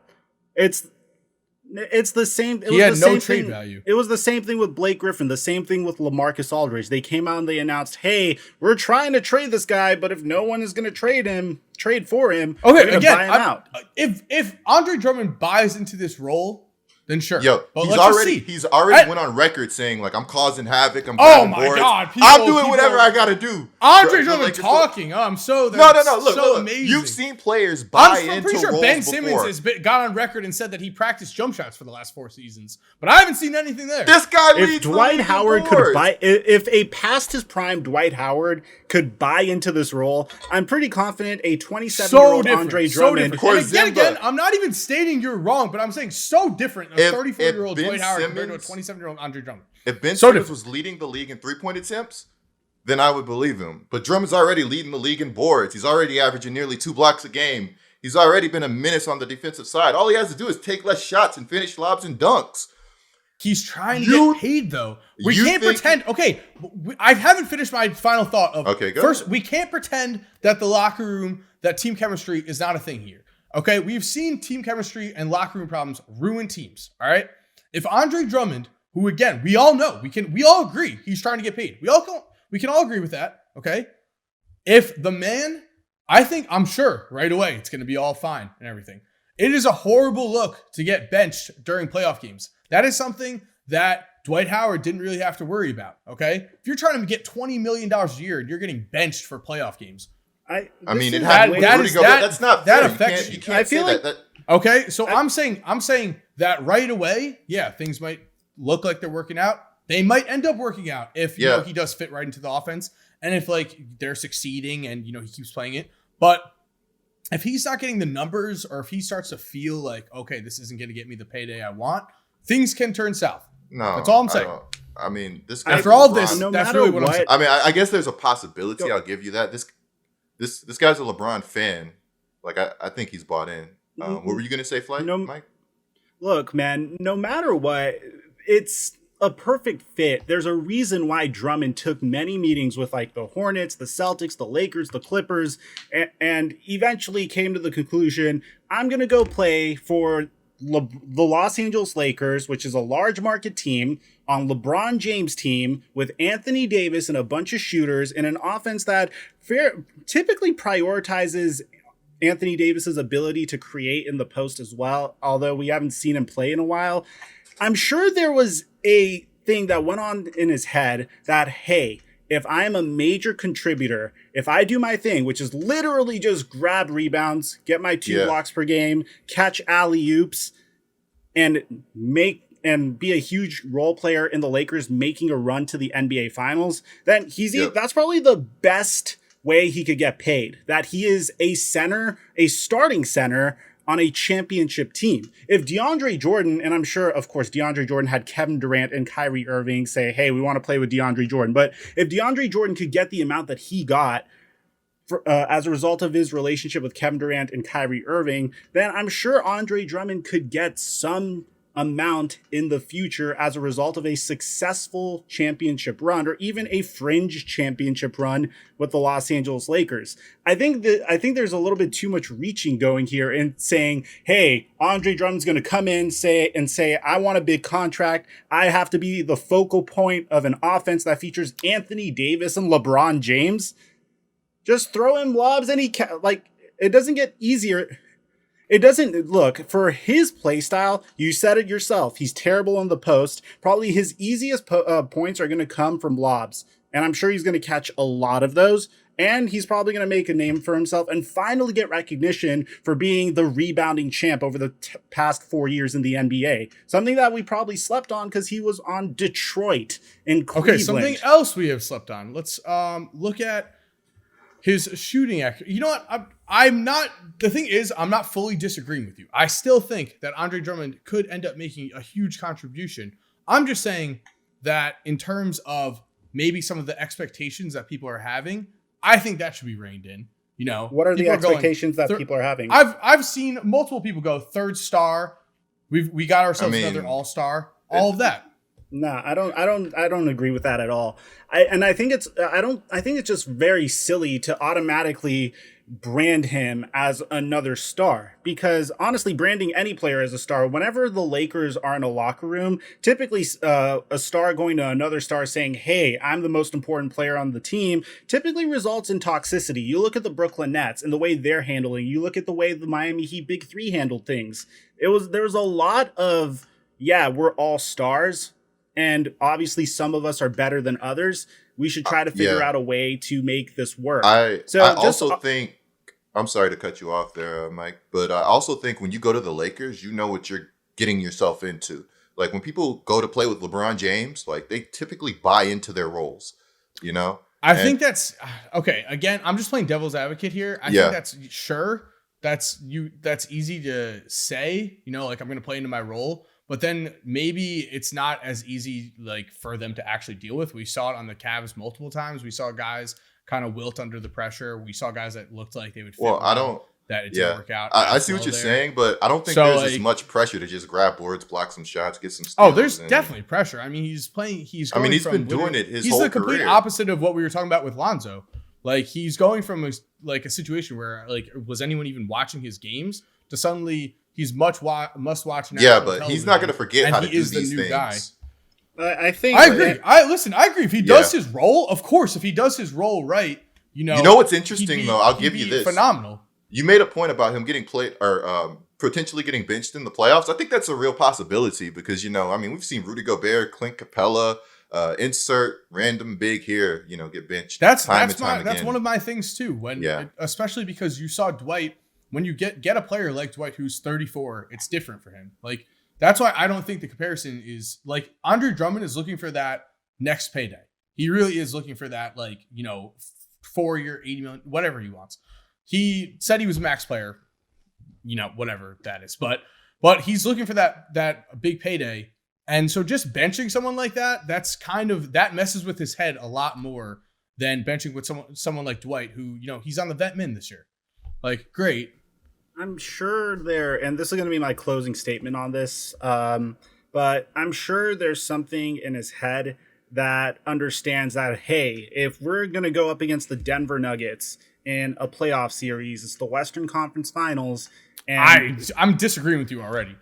It's the same. He had no trade value. It was the same thing with Blake Griffin. The same thing with LaMarcus Aldridge. They came out and they announced, "Hey, we're trying to trade this guy, but if no one is going to trade for him, we're Okay, gonna again, buy him out." if Andre Drummond buys into this role, then sure. Yo, but he's let's just already see. he's already I- went on record saying like I'm causing havoc. I'm Oh grabbing my boards. God, I'm doing people- whatever I gotta do. Andre The Drummond Lakers- talking. Oh, I'm so No. so Look. amazing. You've seen players buy I'm into pretty sure roles Ben before. Simmons got on record and said that he practiced jump shots for the last 4 seasons, but I haven't seen anything there. This guy leads If the Dwight league in Howard could boards. buy, if a past his prime Dwight Howard could buy into this role, I'm pretty confident a 27-year-old Andre Drummond. different. And Korzemba. again, I'm not even stating you're wrong, but I'm saying so different. A If 34-year-old Ben Dwight Howard compared to a Simmons- 27-year-old Andre Drummond. If Ben So Simmons different. was leading the league in 3-point attempts, then I would believe him. But Drummond's already leading the league in boards. He's already averaging nearly 2 blocks a game. He's already been a menace on the defensive side. All he has to do is take less shots and finish lobs and dunks. He's trying to You- get paid, though. We you can't think- pretend. Okay, I haven't finished my final thought of. Okay, go First, ahead. we can't pretend that the locker room, that team chemistry is not a thing here. Okay, we've seen team chemistry and locker room problems ruin teams. All right, if Andre Drummond, who again we all know, we all agree he's trying to get paid. We can all agree with that. Okay, if the man, I'm sure right away it's going to be all fine and everything. It is a horrible look to get benched during playoff games. That is something that Dwight Howard didn't really have to worry about, okay? If you're trying to get $20 million a year and you're getting benched for playoff games. I mean, it is happened with that Rudy is- Gobert. that- That's not that fair. affects You you. can't I say feel like- that. Okay, so I'm saying that right away, yeah, things might look like they're working out. They might end up working out if you know, he does fit right into the offense and if like they're succeeding and he keeps playing it. But if he's not getting the numbers or if he starts to feel like, okay, this isn't going to get me the payday I want, things can turn south. No, That's all I'm saying. I mean, this guy After all of this, No that's matter really what I'm what- saying. I mean, I guess there's a possibility. I'll give you that. This guy's a LeBron fan. Like I think he's bought in. What were you gonna say, Flight, No- Mike? Look, man, no matter what, it's a perfect fit. There's a reason why Drummond took many meetings with like the Hornets, the Celtics, the Lakers, the Clippers, and eventually came to the conclusion, I'm going to go play for the Los Angeles Lakers, which is a large market team, on LeBron James' team with Anthony Davis and a bunch of shooters in an offense that typically prioritizes Anthony Davis's ability to create in the post as well, although we haven't seen him play in a while. I'm sure there was a thing that went on in his head that, hey, if I'm a major contributor, if I do my thing, which is literally just grab rebounds, get my 2 blocks per game, catch alley-oops, and be a huge role player in the Lakers making a run to the NBA Finals, then that's probably the best way he could get paid. That he is a center, a starting center on a championship team. If DeAndre Jordan, and I'm sure, of course, DeAndre Jordan had Kevin Durant and Kyrie Irving say, hey, we want to play with DeAndre Jordan. But if DeAndre Jordan could get the amount that he got as a result of his relationship with Kevin Durant and Kyrie Irving, then I'm sure Andre Drummond could get some amount in the future as a result of a successful championship run, or even a fringe championship run with the Los Angeles Lakers. I think there's a little bit too much reaching going here and saying, hey, Andre Drummond's going to come in and say, I want a big contract. I have to be the focal point of an offense that features Anthony Davis and LeBron James. Just throw him lobs and it doesn't get easier. It doesn't look for his play style. You said it yourself. He's terrible in the post. Probably his easiest points are going to come from lobs. And I'm sure he's going to catch a lot of those. And he's probably going to make a name for himself and finally get recognition for being the rebounding champ over the past 4 years in the NBA. Something that we probably slept on because he was on Detroit in Cleveland. Okay, something else we have slept on. Let's look at his shooting accuracy. You know what? I'm not. The thing is, I'm not fully disagreeing with you. I still think that Andre Drummond could end up making a huge contribution. I'm just saying that in terms of maybe some of the expectations that people are having, I think that should be reined in. You know, what are the expectations that people are having? I've seen multiple people go 3rd star. We got ourselves another all-star. All of that. No, I don't agree with that at all. I think it's just very silly to automatically brand him as another star, because honestly, branding any player as a star, whenever the Lakers are in a locker room, typically a star going to another star saying, hey, I'm the most important player on the team, typically results in toxicity. You look at the Brooklyn Nets and the way they're handling, you look at the way the Miami Heat Big Three handled things. There was a lot of, we're all stars, and obviously some of us are better than others. We should try to figure out a way to make this work. I also think, I'm sorry to cut you off there, Mike, but I also think when you go to the Lakers, you know what you're getting yourself into. Like when people go to play with LeBron James, like they typically buy into their roles, you know? I think that's okay. Again, I'm just playing devil's advocate here. I think that's easy to say, you know, like I'm going to play into my role. But then maybe it's not as easy like for them to actually deal with. We saw it on the Cavs multiple times. We saw guys kind of wilt under the pressure. We saw guys that looked like they would fit. Well, that it didn't work out. I see what you're saying, but I don't think there's as much pressure to just grab boards, block some shots, get some steals. Oh, there's definitely pressure. I mean, he's been doing it his whole career. He's the complete opposite of what we were talking about with Lonzo. Like he's going from a situation where like was anyone even watching his games to suddenly he's must watch. Yeah, but he's not going to forget how to do these things. Guy. I think I agree. I agree. If he does his role, of course, if he does his role right, you know what's interesting though. I'll give you this. Phenomenal. You made a point about him getting played or potentially getting benched in the playoffs. I think that's a real possibility because we've seen Rudy Gobert, Clint Capella, insert random big here, get benched. That's one of my things too. Especially because you saw Dwight. When you get a player like Dwight who's 34, it's different for him. Like that's why I don't think the comparison is like Andre Drummond is looking for that next payday. He really is looking for that 4-year, $80 million, whatever he wants. He said he was a max player, whatever that is. But he's looking for that big payday. And so just benching someone like that, that messes with his head a lot more than benching with someone like Dwight, who, he's on the vet min this year. Like, but I'm sure and this is going to be my closing statement on this, but but I'm sure there's something in his head that understands that, hey, if we're going to go up against the Denver Nuggets in a playoff series, it's the Western Conference Finals. And I'm disagreeing with you already.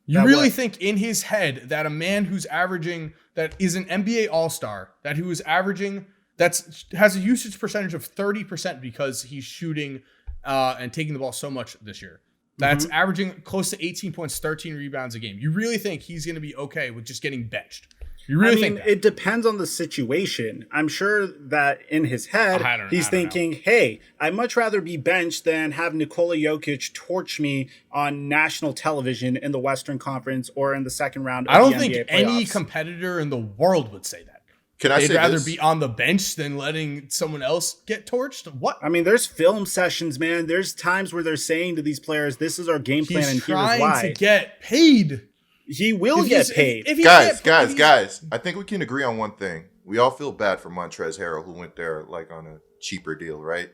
You really think in his head that a man who's averaging, that is an NBA All-Star, that who is averaging, has a usage percentage of 30% because he's shooting and taking the ball so much this year. That's averaging close to 18 points, 13 rebounds a game. You really think he's going to be okay with just getting benched? You really think that? It depends on the situation. I'm sure that in his head, he's thinking, hey, I'd much rather be benched than have Nikola Jokic torch me on national television in the Western Conference or in the second round of the NBA playoffs. I don't think any competitor in the world would say that. They'd rather be on the bench than letting someone else get torched? What? I mean, there's film sessions, man. There's times where they're saying to these players, this is our game plan and here's why. He's trying to get paid. He will get paid. Guys, I think we can agree on one thing. We all feel bad for Montrezl Harrell, who went there like on a cheaper deal, right?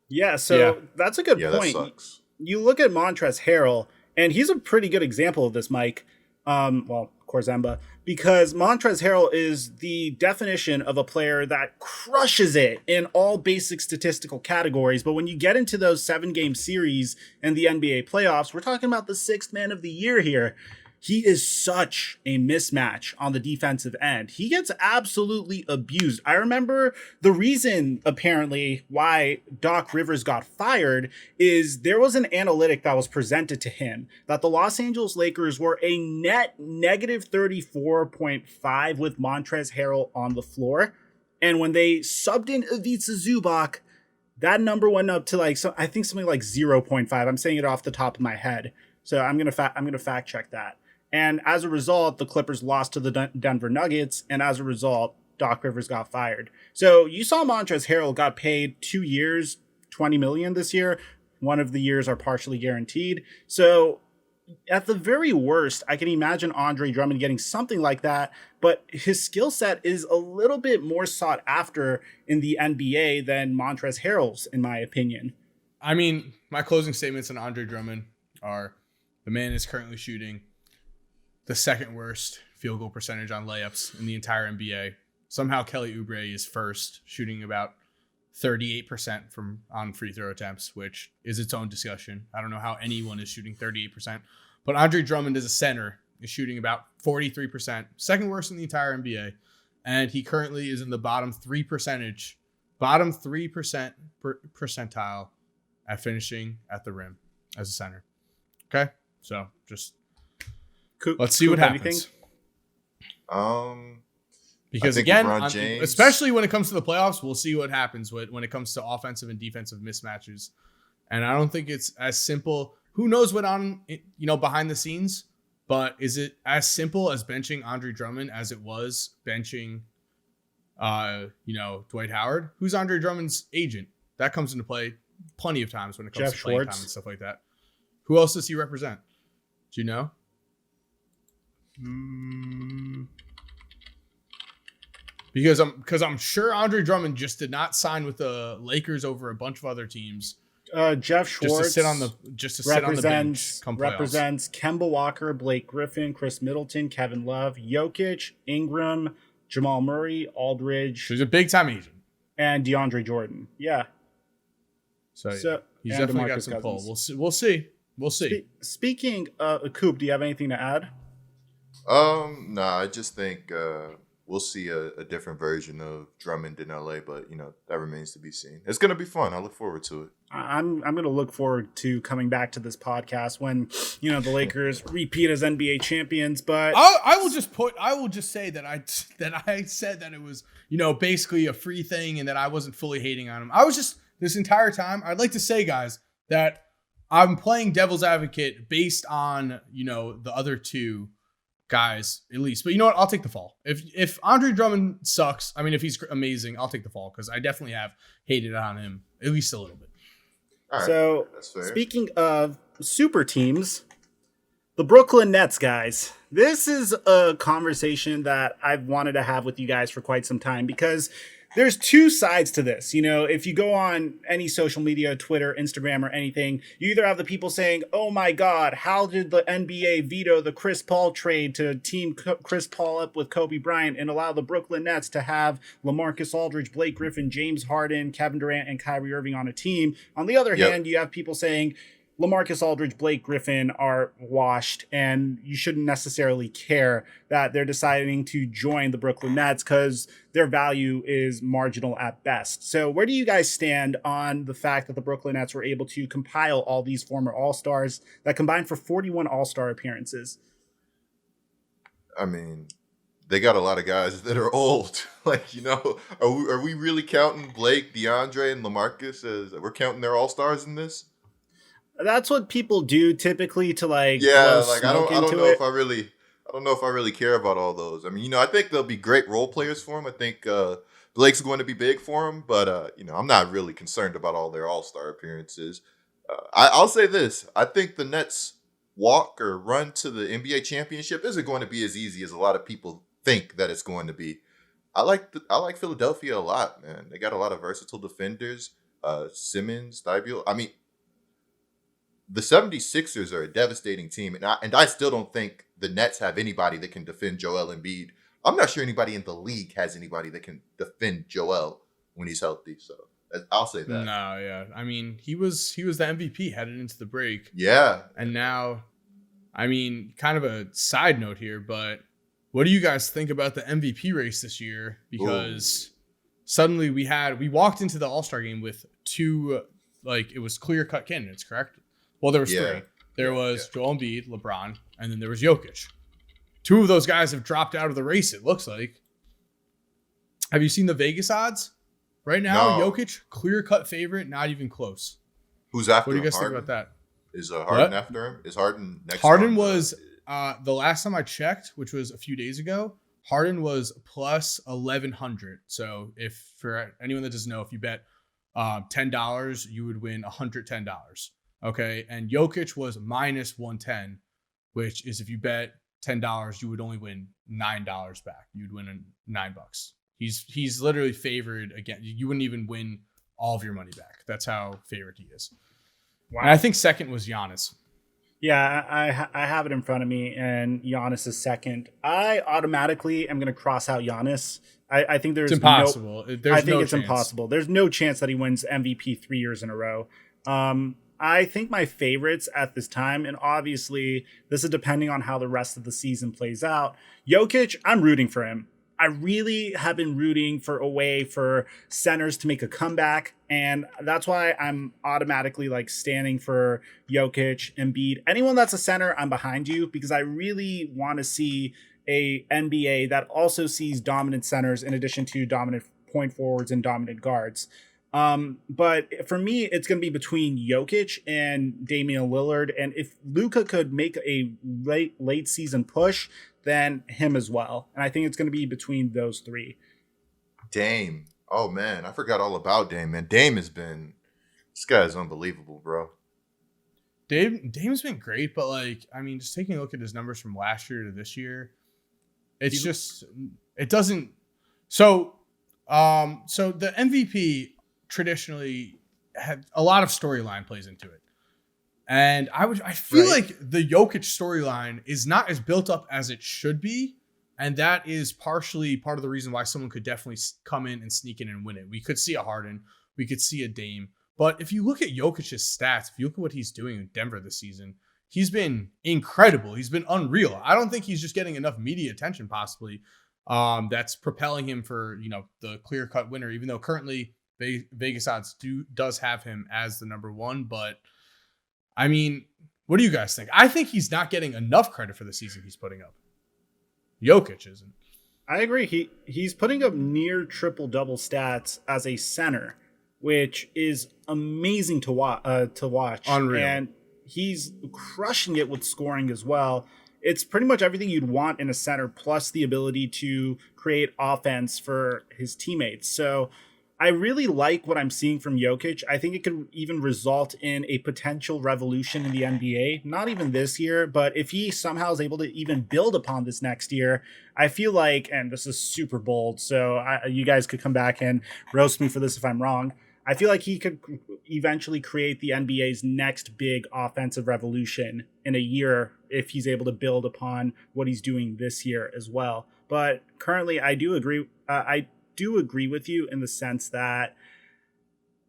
Yeah, that's a good point. That sucks. You look at Montrezl Harrell, and he's a pretty good example of this, Mike. Korzemba, because Montrezl Harrell is the definition of a player that crushes it in all basic statistical categories. But when you get into those 7-game series and the NBA playoffs, we're talking about the 6th man of the year here. He is such a mismatch on the defensive end. He gets absolutely abused. I remember the reason, apparently, why Doc Rivers got fired is there was an analytic that was presented to him that the Los Angeles Lakers were a net negative 34.5 with Montrezl Harrell on the floor. And when they subbed in Ivica Zubac, that number went up to I think something like 0.5. I'm saying it off the top of my head. So I'm gonna fact check that. And as a result, the Clippers lost to the Denver Nuggets. And as a result, Doc Rivers got fired. So you saw Montrezl Harrell got paid 2 years, $20 million this year. One of the years are partially guaranteed. So at the very worst, I can imagine Andre Drummond getting something like that. But his skill set is a little bit more sought after in the NBA than Montrezl Harrell's, in my opinion. I mean, my closing statements on Andre Drummond are the man is currently shooting the second worst field goal percentage on layups in the entire NBA. Somehow Kelly Oubre is first, shooting about 38% on free throw attempts, which is its own discussion. I don't know how anyone is shooting 38%. But Andre Drummond as a center is shooting about 43%, second worst in the entire NBA. And he currently is in the bottom 3% percentile at finishing at the rim as a center. Okay? So just let's see what happens. Because again, especially when it comes to the playoffs, we'll see what happens when it comes to offensive and defensive mismatches. And I don't think it's as simple. Who knows what behind the scenes? But is it as simple as benching Andre Drummond as it was benching, Dwight Howard? Who's Andre Drummond's agent? That comes into play plenty of times when it comes to playing time and stuff like that. Who else does he represent? Do you know? Because I'm sure Andre Drummond just did not sign with the Lakers over a bunch of other teams. Jeff Schwartz sit on the bench. Represents Kemba Walker, Blake Griffin, Chris Middleton, Kevin Love, Jokic, Ingram, Jamal Murray, Aldridge. So he's a big time agent. And DeAndre Jordan. Yeah. So he's definitely got some pull. We'll see. Speaking of Coop, do you have anything to add? No, I just think we'll see a different version of Drummond in LA, but that remains to be seen. It's gonna be fun. I look forward to it. I'm gonna look forward to coming back to this podcast when the Lakers repeat as NBA champions. But I will just say that I said that it was basically a free thing and that I wasn't fully hating on him. I was just this entire time. I'd like to say, guys, that I'm playing devil's advocate based on the other two guys at least. But you know what? I'll take the fall. If Andre Drummond sucks, I mean, if he's amazing, I'll take the fall because I definitely have hated on him at least a little bit. All right. So speaking of super teams, the Brooklyn Nets, guys, this is a conversation that I've wanted to have with you guys for quite some time because there's two sides to this. You know, if you go on any social media, Twitter, Instagram, or anything, you either have the people saying, oh my God, how did the NBA veto the Chris Paul trade to team Chris Paul up with Kobe Bryant and allow the Brooklyn Nets to have LaMarcus Aldridge, Blake Griffin, James Harden, Kevin Durant, and Kyrie Irving on a team. On the other hand, you have people saying, LaMarcus Aldridge, Blake Griffin are washed, and you shouldn't necessarily care that they're deciding to join the Brooklyn Nets because their value is marginal at best. So where do you guys stand on the fact that the Brooklyn Nets were able to compile all these former All-Stars that combined for 41 All-Star appearances? I mean, they got a lot of guys that are old. Like, you know, are we really counting Blake, DeAndre, and LaMarcus as we're counting their All-Stars in this? That's what people do typically to like yeah, like I don't know it. if I really care about all those. I mean, you know, I think they'll be great role players for him. I think Blake's going to be big for him, but you know, I'm not really concerned about all their All-Star appearances. I'll say this: I think the Nets walk or run to the NBA championship isn't going to be as easy as a lot of people think that it's going to be. I like Philadelphia a lot, man. They got a lot of versatile defenders. Simmons, Thibault. I mean, the 76ers are a devastating team, and I still don't think the Nets have anybody that can defend Joel Embiid. I'm not sure anybody in the league has anybody that can defend Joel when he's healthy. So I'll say that. No, yeah. I mean, he was the MVP headed into the break. Yeah. And now, I mean, kind of a side note here, but what do you guys think about the MVP race this year? Because suddenly we walked into the All-Star game with two, like, it was clear-cut candidates, correct? Well, there was three. There was Joel Embiid, LeBron, and then there was Jokic. Two of those guys have dropped out of the race, it looks like. Have you seen the Vegas odds? Right now, No. Jokic, clear-cut favorite, not even close. Who's after him? What do you guys Harden? think about that? Is Harden after him? Is Harden next? Harden was, the last time I checked, which was a few days ago, Harden was plus 1,100. So if for anyone that doesn't know, if you bet $10, you would win $110. Okay. And Jokic was minus 110, which is if you bet $10, you would only win $9 back. You'd win $9. He's literally favored again. You wouldn't even win all of your money back. That's how favored he is. Wow. And I think second was Giannis. Yeah, I have it in front of me, and Giannis is second. I automatically am going to cross out Giannis. I think it's impossible. It's impossible. There's no chance that he wins MVP 3 years in a row. I think my favorites at this time, and obviously this is depending on how the rest of the season plays out. Jokic, I'm rooting for him. I really have been rooting for a way for centers to make a comeback, and that's why I'm automatically like standing for Jokic, Embiid. Anyone that's a center, I'm behind you because I really want to see a NBA that also sees dominant centers in addition to dominant point forwards and dominant guards. But for me, it's going to be between Jokic and Damian Lillard. And if Luka could make a late season push, then him as well. And I think it's going to be between those three. Dame. Oh, man. I forgot all about Dame, man. This guy is unbelievable, bro. Dame's been great, but like, I mean, just taking a look at his numbers from last year to this year, it doesn't. So the MVP traditionally had a lot of storyline plays into it. And I feel like the Jokic storyline is not as built up as it should be. And that is partially part of the reason why someone could definitely come in and sneak in and win it. We could see a Harden. We could see a Dame. But if you look at Jokic's stats, if you look at what he's doing in Denver this season, he's been incredible. He's been unreal. I don't think he's just getting enough media attention possibly that's propelling him for, the clear-cut winner, even though currently Vegas odds does have him as the number one. But I mean, what do you guys think? I think he's not getting enough credit for the season he's putting up. Jokic isn't. I agree. He's putting up near triple-double stats as a center, which is amazing to watch. Unreal. And he's crushing it with scoring as well. It's pretty much everything you'd want in a center, plus the ability to create offense for his teammates. So I really like what I'm seeing from Jokic. I think it could even result in a potential revolution in the NBA. Not even this year, but if he somehow is able to even build upon this next year, I feel like, and this is super bold, so you guys could come back and roast me for this if I'm wrong. I feel like he could eventually create the NBA's next big offensive revolution in a year if he's able to build upon what he's doing this year as well. But currently, I do agree. I do agree with you in the sense that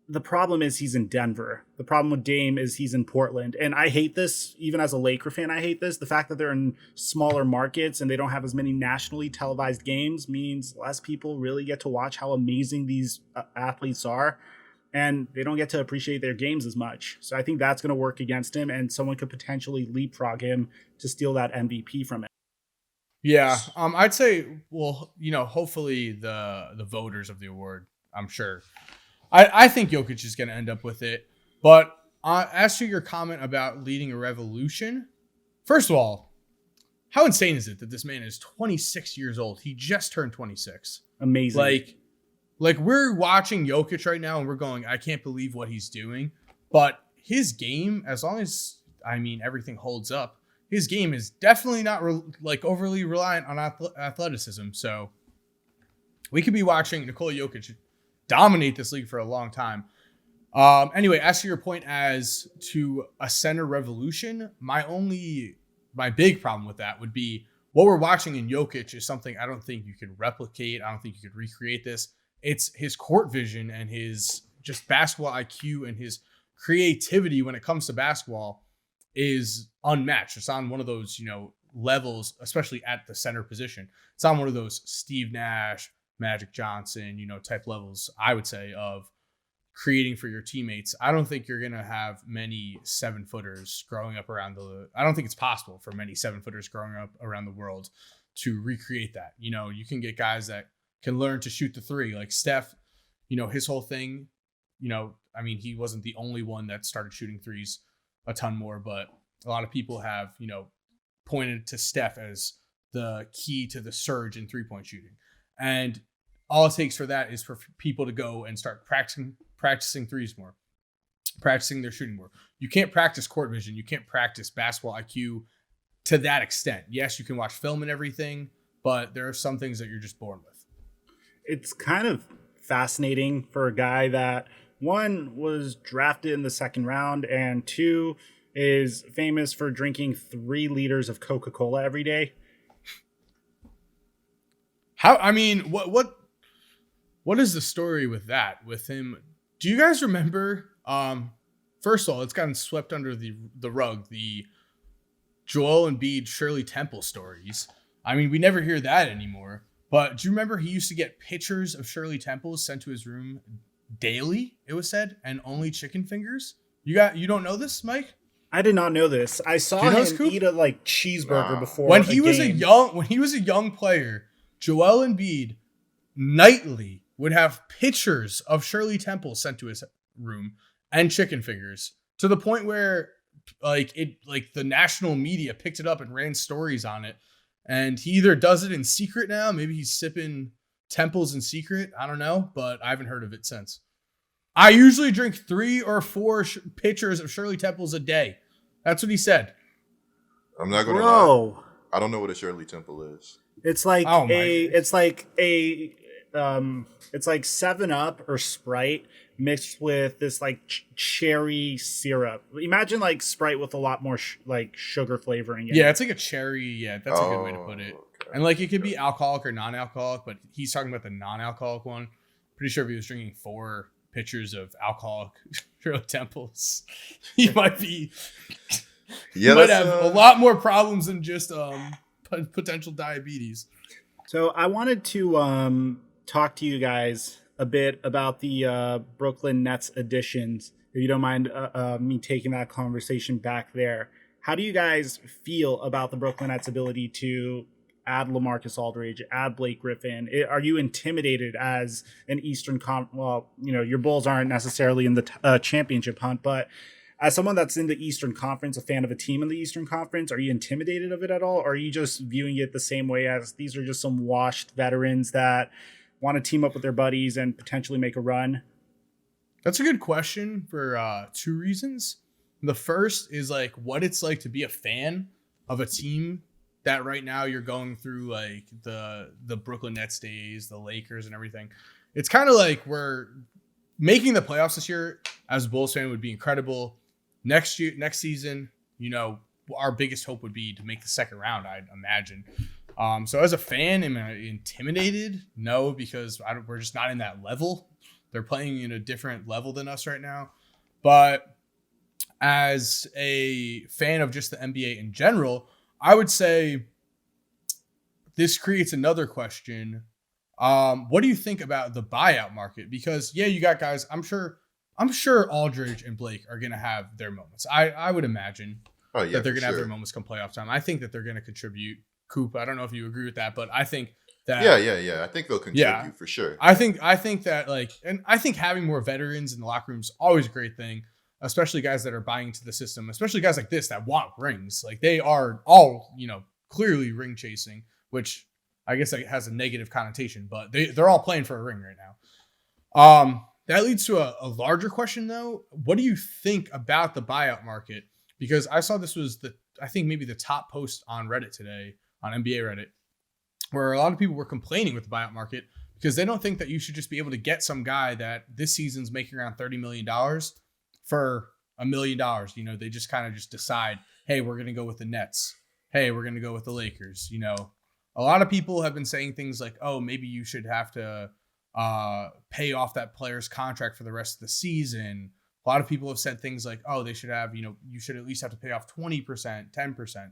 the problem is he's in Denver. The problem with Dame is he's in Portland. And I hate this, even as a Laker fan, I hate this. The fact that they're in smaller markets and they don't have as many nationally televised games means less people really get to watch how amazing these athletes are. And they don't get to appreciate their games as much. So I think that's going to work against him, and someone could potentially leapfrog him to steal that MVP from him. Yeah, I'd say, well, hopefully the voters of the award, I'm sure. I think Jokic is going to end up with it. But as to your comment about leading a revolution, first of all, how insane is it that this man is 26 years old? He just turned 26. Amazing. Like we're watching Jokic right now and we're going, I can't believe what he's doing. But his game, as long as, everything holds up, his game is definitely not overly reliant on athleticism. So we could be watching Nikola Jokic dominate this league for a long time. Anyway, as to your point as to a center revolution, my big problem with that would be what we're watching in Jokic is something I don't think you could replicate. I don't think you could recreate this. It's his court vision and his just basketball IQ and his creativity when it comes to basketball is unmatched. It's on one of those, levels, especially at the center position. It's on one of those Steve Nash, Magic Johnson, type levels, I would say, of creating for your teammates. I don't think you're going to have many 7-footers growing up I don't think it's possible for many 7-footers growing up around the world to recreate that. You can get guys that can learn to shoot the three, like Steph, his whole thing, he wasn't the only one that started shooting threes a ton more, but a lot of people have, pointed to Steph as the key to the surge in 3-point shooting. And all it takes for that is for people to go and start practicing threes more, practicing their shooting more. You can't practice court vision. You can't practice basketball IQ to that extent. Yes, you can watch film and everything, but there are some things that you're just born with. It's kind of fascinating for a guy that, one, was drafted in the second round, and two, is famous for drinking 3 liters of Coca-Cola every day. What is the story with that, with him? Do you guys remember, first of all, it's gotten swept under the rug, the Joel Embiid, Shirley Temple stories. We never hear that anymore. But do you remember he used to get pictures of Shirley Temple sent to his room daily, it was said, and only chicken fingers? You don't know this, Mike? I did not know this. I saw him eat a cheeseburger before. When he was a young player, Joel Embiid nightly would have pictures of Shirley Temple sent to his room and chicken fingers, to the point where the national media picked it up and ran stories on it. And he either does it in secret now, maybe he's sipping Temples in secret, I don't know, but I haven't heard of it since. I usually drink 3 or 4 pitchers of Shirley Temples a day. That's what he said. I'm not gonna lie. I don't know what a Shirley Temple is. It's like it's like 7-Up or Sprite mixed with this cherry syrup. Imagine Sprite with a lot more sugar flavoring in it. Yeah, it's like a cherry. Yeah, that's a good way to put it. Okay. And it could be alcoholic or non-alcoholic, but he's talking about the non-alcoholic one. Pretty sure if he was drinking 4 pitchers of alcoholic Shirley Temples, he might be. Yeah, might have a lot more problems than just potential diabetes. So I wanted to talk to you guys a bit about the Brooklyn Nets additions. If you don't mind me taking that conversation back there. How do you guys feel about the Brooklyn Nets' ability to add LaMarcus Aldridge, add Blake Griffin? Are you intimidated as an Eastern your Bulls aren't necessarily in the championship hunt, but as someone that's in the Eastern Conference, a fan of a team in the Eastern Conference, are you intimidated of it at all? Or are you just viewing it the same way as these are just some washed veterans that want to team up with their buddies and potentially make a run? That's a good question for 2 reasons. The first is like what it's like to be a fan of a team that right now you're going through like the Brooklyn Nets days, the Lakers and everything. It's kind of like we're making the playoffs this year as a Bulls fan would be incredible. Next season, our biggest hope would be to make the second round, I'd imagine. So as a fan, am I intimidated? No, because we're just not in that level. They're playing in a different level than us right now. But as a fan of just the NBA in general, I would say this creates another question. What do you think about the buyout market? Because you got guys. I'm sure Aldridge and Blake are going to have their moments. I would imagine that they're going to have their moments come playoff time. I think that they're going to contribute. Coop, I don't know if you agree with that, but I think that I think they'll contribute for sure. I think that and I think having more veterans in the locker room is always a great thing, especially guys that are buying into the system, especially guys like this that want rings. Like they are all, clearly ring chasing, which I guess has a negative connotation, but they're all playing for a ring right now. That leads to a larger question though. What do you think about the buyout market? Because I saw this was I think maybe the top post on Reddit today, on NBA Reddit, where a lot of people were complaining with the buyout market because they don't think that you should just be able to get some guy that this season's making around $30 million for $1 million. They just kind of just decide, hey, we're going to go with the Nets. Hey, we're going to go with the Lakers. A lot of people have been saying things like, oh, maybe you should have to pay off that player's contract for the rest of the season. A lot of people have said things like, oh, they should have, you should at least have to pay off 20%, 10%.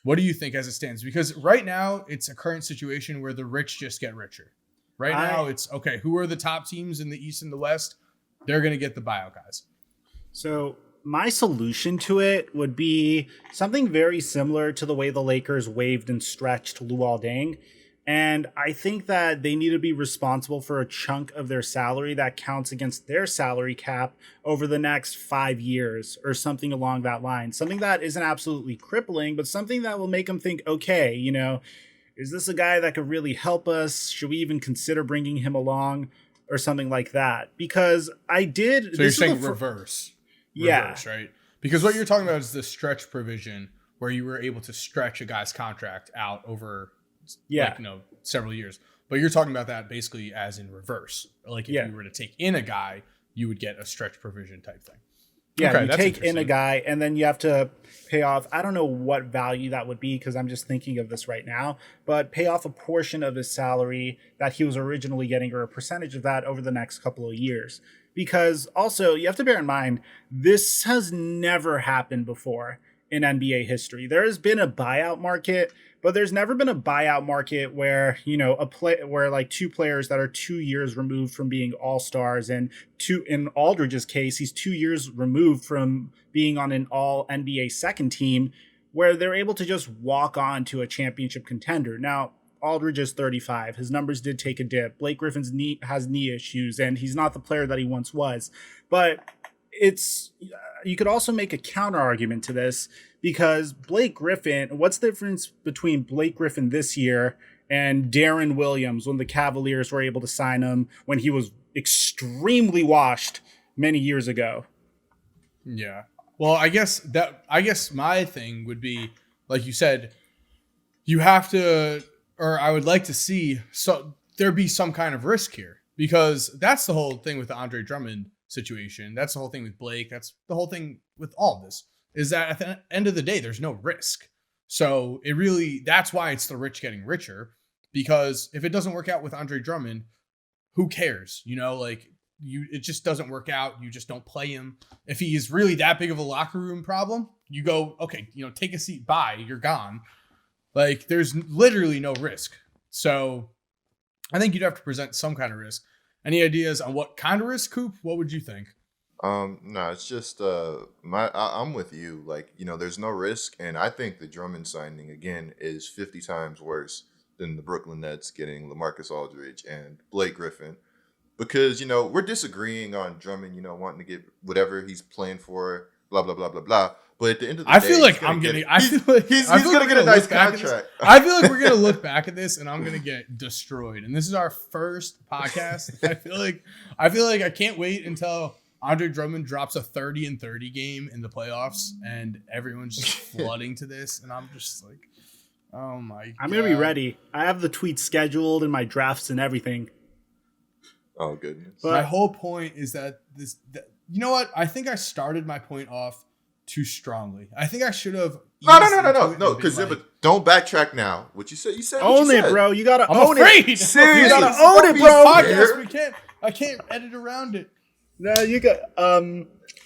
What do you think as it stands? Because right now it's a current situation where the rich just get richer. Right now it's, okay, who are the top teams in the East and the West? They're going to get the buyout guys. So my solution to it would be something very similar to the way the Lakers waived and stretched Luol Deng. And I think that they need to be responsible for a chunk of their salary that counts against their salary cap over the next 5 years or something along that line. Something that isn't absolutely crippling, but something that will make them think, okay, is this a guy that could really help us? Should we even consider bringing him along or something like that? Because I did. So you're saying reverse. Yeah. Reverse, right? Because what you're talking about is the stretch provision where you were able to stretch a guy's contract out over several years. But you're talking about that basically as in reverse. Like if you were to take in a guy, you would get a stretch provision type thing. Yeah, okay, you take in a guy and then you have to pay off. I don't know what value that would be because I'm just thinking of this right now, but pay off a portion of his salary that he was originally getting or a percentage of that over the next couple of years. Because also you have to bear in mind, this has never happened before in NBA history. There has been a buyout market, but there's never been a buyout market where, where like two players that are 2 years removed from being all-stars and in Aldridge's case, he's 2 years removed from being on an all NBA second team where they're able to just walk on to a championship contender. Now, Aldridge is 35. His numbers did take a dip. Blake Griffin's has knee issues and he's not the player that he once was. But you could also make a counter argument to this because Blake Griffin, what's the difference between Blake Griffin this year and Darren Williams when the Cavaliers were able to sign him when he was extremely washed many years ago? Yeah. Well, I guess my thing would be, like you said, you have to, or I would like to see there be some kind of risk here because that's the whole thing with the Andre Drummond situation. That's the whole thing with Blake. That's the whole thing with all of this is that at the end of the day, there's no risk. So that's why it's the rich getting richer, because if it doesn't work out with Andre Drummond, who cares? It just doesn't work out. You just don't play him. If he is really that big of a locker room problem, you go, okay, take a seat, bye, you're gone. Like there's literally no risk. So I think you'd have to present some kind of risk. Any ideas on what kind of risk, Coop? What would you think? No, it's just I'm with you. There's no risk, and I think the Drummond signing again is 50 times worse than the Brooklyn Nets getting LaMarcus Aldridge and Blake Griffin, because we're disagreeing on Drummond, wanting to get whatever he's playing for, blah blah blah blah blah. But at the end of the I day, feel like he's gonna get a nice contract. I feel like we're gonna look back at this and I'm gonna get destroyed. And this is our first podcast. I feel like I can't wait until Andre Drummond drops a 30-30 game in the playoffs and everyone's just flooding to this. And I'm just like, oh my God. I'm gonna be ready. I have the tweets scheduled and my drafts and everything. Oh goodness. But my whole point is that you know what? I think I started my point off too strongly. I think I should have. No. Because don't backtrack now. What you said? You said. Own it, bro. You gotta own it. Seriously, you gotta own it, bro. Podcast, I can't edit around it. No, you got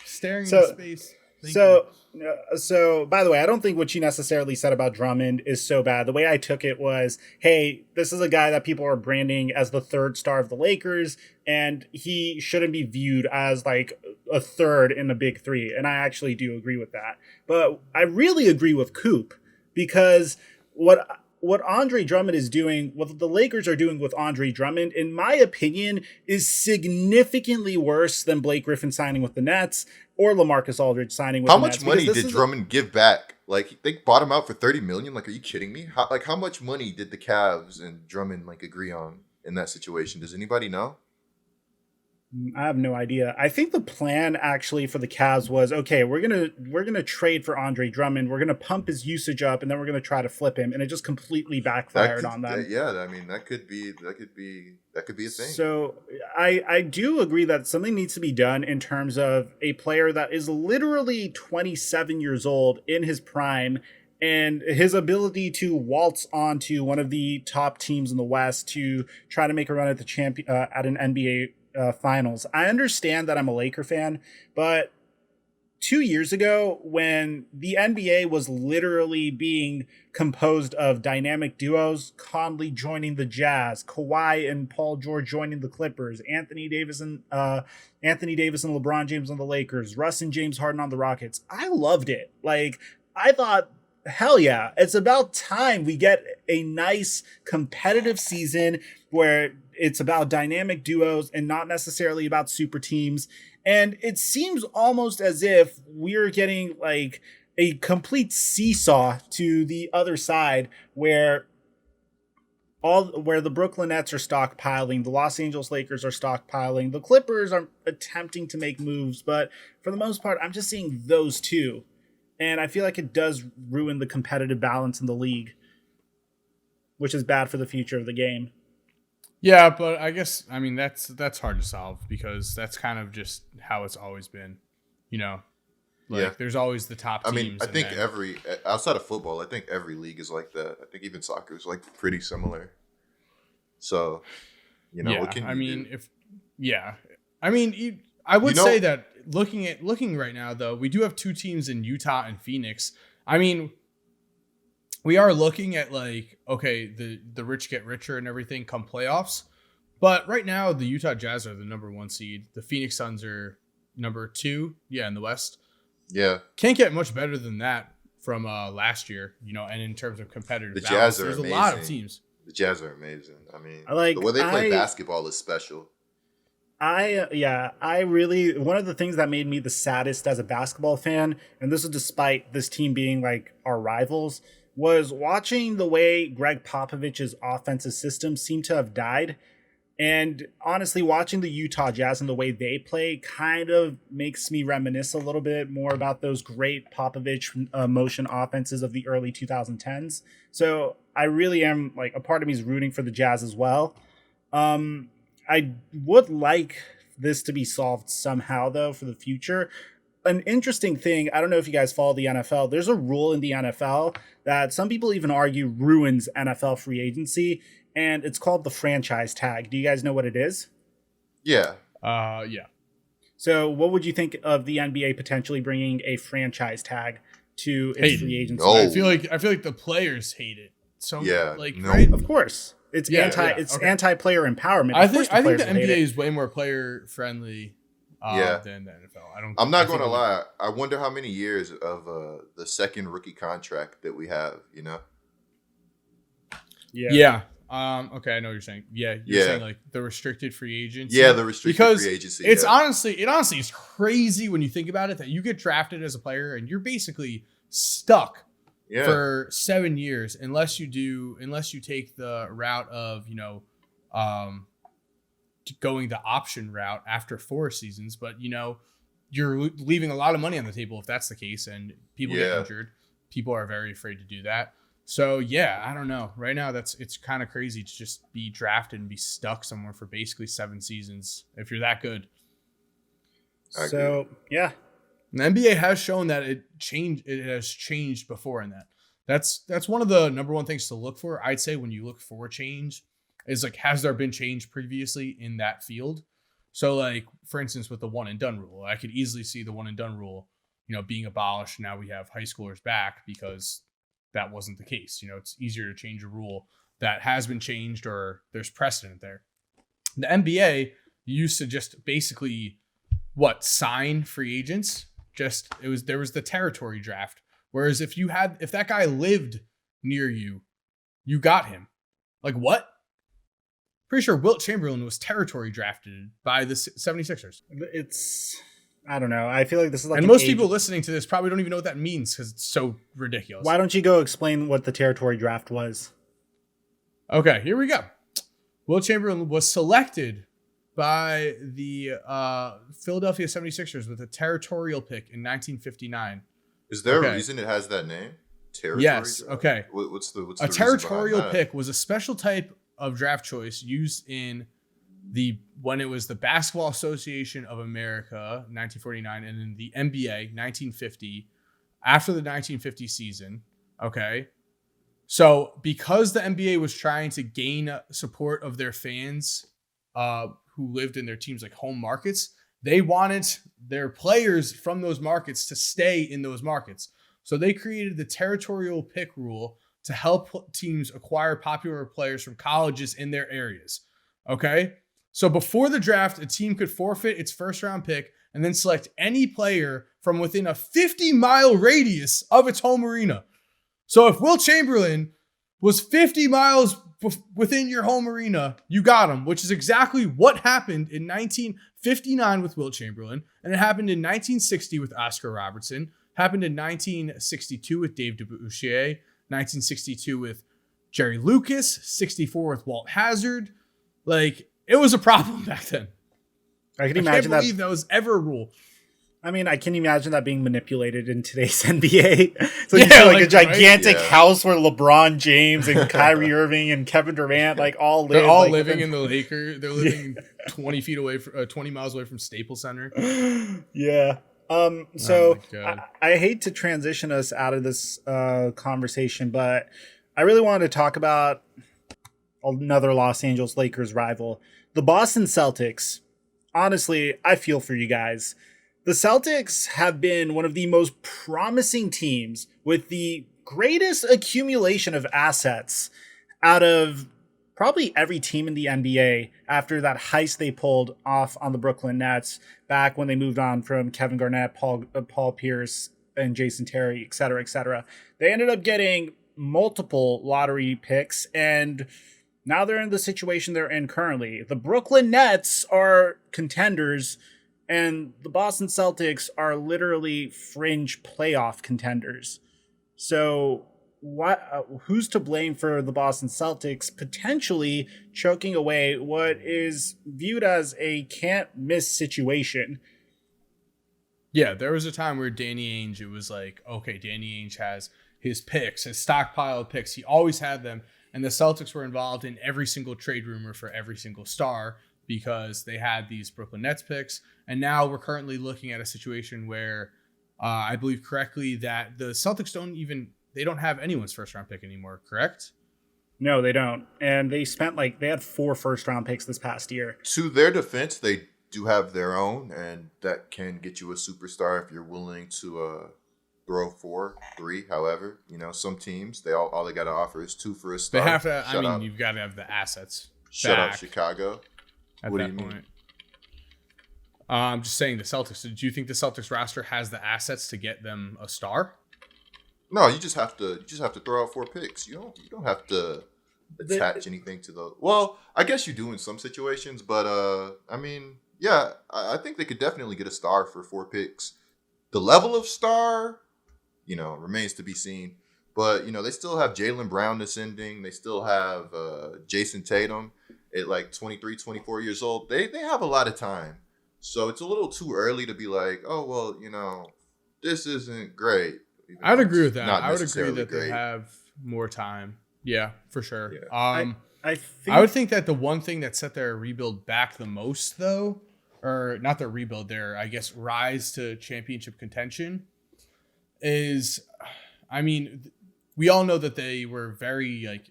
staring into space. So, by the way, I don't think what you necessarily said about Drummond is so bad. The way I took it was, hey, this is a guy that people are branding as the third star of the Lakers, and he shouldn't be viewed as like a third in the big three. And I actually do agree with that. But I really agree with Coop, because what Andre Drummond is doing, what the Lakers are doing with Andre Drummond, in my opinion, is significantly worse than Blake Griffin signing with the Nets or LaMarcus Aldridge signing with the Nets. How much money did Drummond give back? Like, they bought him out for $30 million? Like, are you kidding me? How much money did the Cavs and Drummond like agree on in that situation? Does anybody know? I have no idea. I think the plan actually for the Cavs was, okay, we're gonna trade for Andre Drummond. We're gonna pump his usage up, and then we're gonna try to flip him, and it just completely backfired on them. Yeah, I mean that could be a thing. So I do agree that something needs to be done in terms of a player that is literally 27 years old in his prime, and his ability to waltz onto one of the top teams in the West to try to make a run at the at an NBA finals. I understand that I'm a Laker fan, but 2 years ago, when the NBA was literally being composed of dynamic duos, Conley joining the Jazz, Kawhi and Paul George joining the Clippers, Anthony Davis and LeBron James on the Lakers, Russ and James Harden on the Rockets, I loved it. Like, I thought, hell yeah, it's about time we get a nice competitive season where it's about dynamic duos and not necessarily about super teams. And it seems almost as if we're getting like a complete seesaw to the other side where the Brooklyn Nets are stockpiling, the Los Angeles Lakers are stockpiling, the Clippers are attempting to make moves, but for the most part, I'm just seeing those two. And I feel like it does ruin the competitive balance in the league, which is bad for the future of the game. Yeah, but I guess, I mean, that's hard to solve because that's kind of just how it's always been, you know? Like, there's always the top teams. I mean, I think outside of football, I think every league is like that. I think even soccer is like pretty similar. So, you know, what can you do? I would say that looking right now, though, we do have two teams in Utah and Phoenix. I mean, we are looking at like, okay, the rich get richer and everything come playoffs. But right now, the Utah Jazz are the number 1 seed. The Phoenix Suns are number 2, in the West. Yeah. Can't get much better than that from last year, you know, and in terms of competitive the balance, Jazz are there's amazing. A lot of teams. The Jazz are amazing. I mean, the way they play basketball is special. I really, one of the things that made me the saddest as a basketball fan, and this is despite this team being like our rivals, was watching the way Greg Popovich's offensive system seemed to have died. And honestly, watching the Utah Jazz and the way they play kind of makes me reminisce a little bit more about those great Popovich motion offenses of the early 2010s. So I really am, like, a part of me is rooting for the Jazz as well. I would like this to be solved somehow, though, for the future. An interesting thing, I don't know if you guys follow the NFL, there's a rule in the NFL that some people even argue ruins NFL free agency, and it's called the franchise tag. Do you guys know what it is? Yeah. Yeah. So what would you think of the NBA potentially bringing a franchise tag to its free agency? No. I feel like the players hate it. So right? Of course. It's anti-player empowerment. I think the NBA is way more player friendly than the NFL. I'm not going to lie. I wonder how many years of the second rookie contract that we have, you know? Yeah. Okay, I know what you're saying. Yeah, you're Yeah. saying like the restricted free agency. Yeah, the restricted because free agency. It's yeah. honestly it's crazy when you think about it that you get drafted as a player and you're basically stuck Yeah. for 7 years unless you take the route of going the option route after 4 seasons. But you're leaving a lot of money on the table if that's the case, and people get injured. People are very afraid to do that. So yeah, I don't know. Right now, it's kind of crazy to just be drafted and be stuck somewhere for basically 7 seasons if you're that good. So yeah, the NBA has shown that it has changed before in that. That's one of the number one things to look for. I'd say when you look for change is like, has there been change previously in that field? So like, for instance, with the one and done rule, I could easily see the one and done rule, being abolished. Now we have high schoolers back because that wasn't the case. It's easier to change a rule that has been changed or there's precedent there. The NBA used to just basically sign free agents. There was the territory draft. Whereas if that guy lived near you, you got him. Like what? Pretty sure Wilt Chamberlain was territory drafted by the 76ers. I don't know. I feel like this is like, and most people listening to this probably don't even know what that means because it's so ridiculous. Why don't you go explain what the territory draft was? Okay, here we go. Wilt Chamberlain was selected by the Philadelphia 76ers with a territorial pick in 1959. Is there a reason it has that name? Territory yes. draft? Okay. What's the a territorial pick was a special type of draft choice used in when it was the Basketball Association of America 1949 and in the NBA 1950 after the 1950 season. Okay. So because the NBA was trying to gain support of their fans who lived in their teams like home markets, they wanted their players from those markets to stay in those markets. So they created the territorial pick rule to help teams acquire popular players from colleges in their areas. Okay? So before the draft, a team could forfeit its first round pick and then select any player from within a 50-mile radius of its home arena. So if Wilt Chamberlain was 50 miles within your home arena, you got him, which is exactly what happened in 1959 with Wilt Chamberlain. And it happened in 1960 with Oscar Robertson, happened in 1962 with Dave DeBusschere, 1962 with Jerry Lucas, 64 with Walt Hazzard. Like, it was a problem back then. I can't believe that was ever a rule. I mean, I can imagine that being manipulated in today's NBA. So you see like a gigantic house where LeBron James and Kyrie Irving and Kevin Durant all live. They're all living in the Lakers. They're living 20 miles away from Staples Center. Yeah. So I hate to transition us out of this conversation, but I really wanted to talk about another Los Angeles Lakers rival, the Boston Celtics. Honestly, I feel for you guys. The Celtics have been one of the most promising teams with the greatest accumulation of assets out of probably every team in the NBA after that heist they pulled off on the Brooklyn Nets back when they moved on from Kevin Garnett, Paul Pierce, and Jason Terry, et cetera, et cetera. They ended up getting multiple lottery picks, and now they're in the situation they're in currently. The Brooklyn Nets are contenders, and the Boston Celtics are literally fringe playoff contenders. So who's to blame for the Boston Celtics potentially choking away what is viewed as a can't-miss situation? Yeah, there was a time where Danny Ainge, it was like, okay, Danny Ainge has his picks, his stockpile of picks. He always had them, and the Celtics were involved in every single trade rumor for every single star because they had these Brooklyn Nets picks. And now we're currently looking at a situation where I believe correctly that the Celtics don't have anyone's first round pick anymore, correct? No, they don't. And they spent they had 4 first round picks this past year. To their defense, they do have their own, and that can get you a superstar if you're willing to throw 4, 3, however. Some teams, all they got to offer is 2 for a star. They have to, you've got to have the assets. Shut up, Chicago. What do you mean? I'm just saying the Celtics. Do you think the Celtics roster has the assets to get them a star? No, you just have to throw out 4 picks. You don't have to attach anything to the. Well, I guess you do in some situations, but I mean, yeah, I think they could definitely get a star for 4 picks. The level of star, remains to be seen. But they still have Jaylen Brown ascending. They still have Jason Tatum at like 23, 24 years old. They have a lot of time, so it's a little too early to be like, oh well, this isn't great. I'd agree with that. Not I would agree necessarily that they great. have more time. Yeah, for sure. Yeah. I think I would think that the one thing that set their rebuild back the most, though, or not their rebuild, their, I guess, rise to championship contention is, I mean, we all know that they were very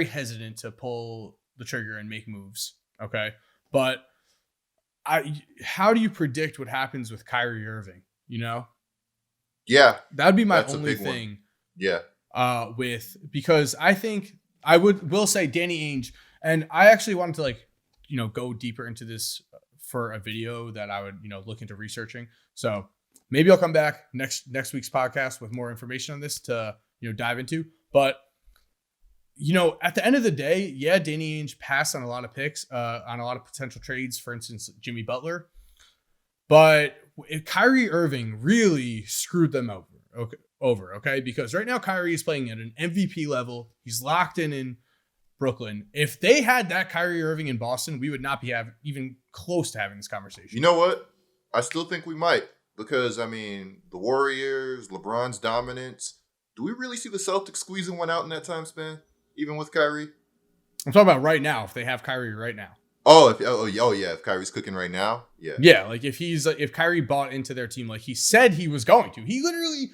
hesitant to pull the trigger and make moves. Okay. But how do you predict what happens with Kyrie Irving? Yeah, That'd be my That's a only big one. thing. yeah. Because I think I will say Danny Ainge, and I actually wanted to go deeper into this for a video that I would look into researching. So maybe I'll come back next week's podcast with more information on this to dive into. But at the end of the day, yeah, Danny Ainge passed on a lot of picks, on a lot of potential trades. For instance, Jimmy Butler, but Kyrie Irving really screwed them over. Okay, because right now Kyrie is playing at an MVP level. He's locked in Brooklyn. If they had that Kyrie Irving in Boston, we would not be even close to having this conversation. You know what? I still think we might because I mean the Warriors, LeBron's dominance. Do we really see the Celtics squeezing one out in that time span, even with Kyrie? I'm talking about right now. If they have Kyrie right now. If Kyrie's cooking right now, yeah. Yeah, like if Kyrie bought into their team like he said he was going to, he literally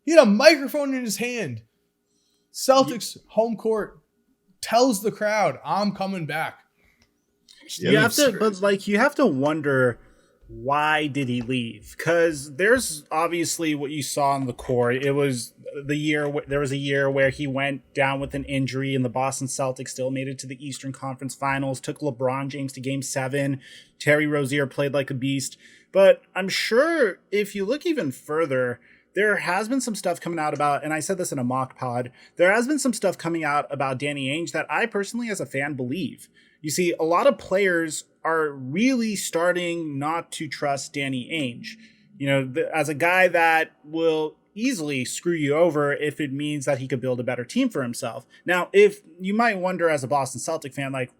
he had a microphone in his hand. Celtics home court tells the crowd, I'm coming back. Yeah, you have to wonder, why did he leave? Because there's obviously what you saw on the court. It was there was a year where he went down with an injury, and the Boston Celtics still made it to the Eastern Conference Finals. Took LeBron James to Game 7. Terry Rozier played like a beast. But I'm sure if you look even further, there has been some stuff coming out about, and I said this in a mock pod, there has been some stuff coming out about Danny Ainge that I personally, as a fan, believe. You see, a lot of players are really starting not to trust Danny Ainge. As a guy that will easily screw you over if it means that he could build a better team for himself. Now, if you might wonder as a Boston Celtic fan, like,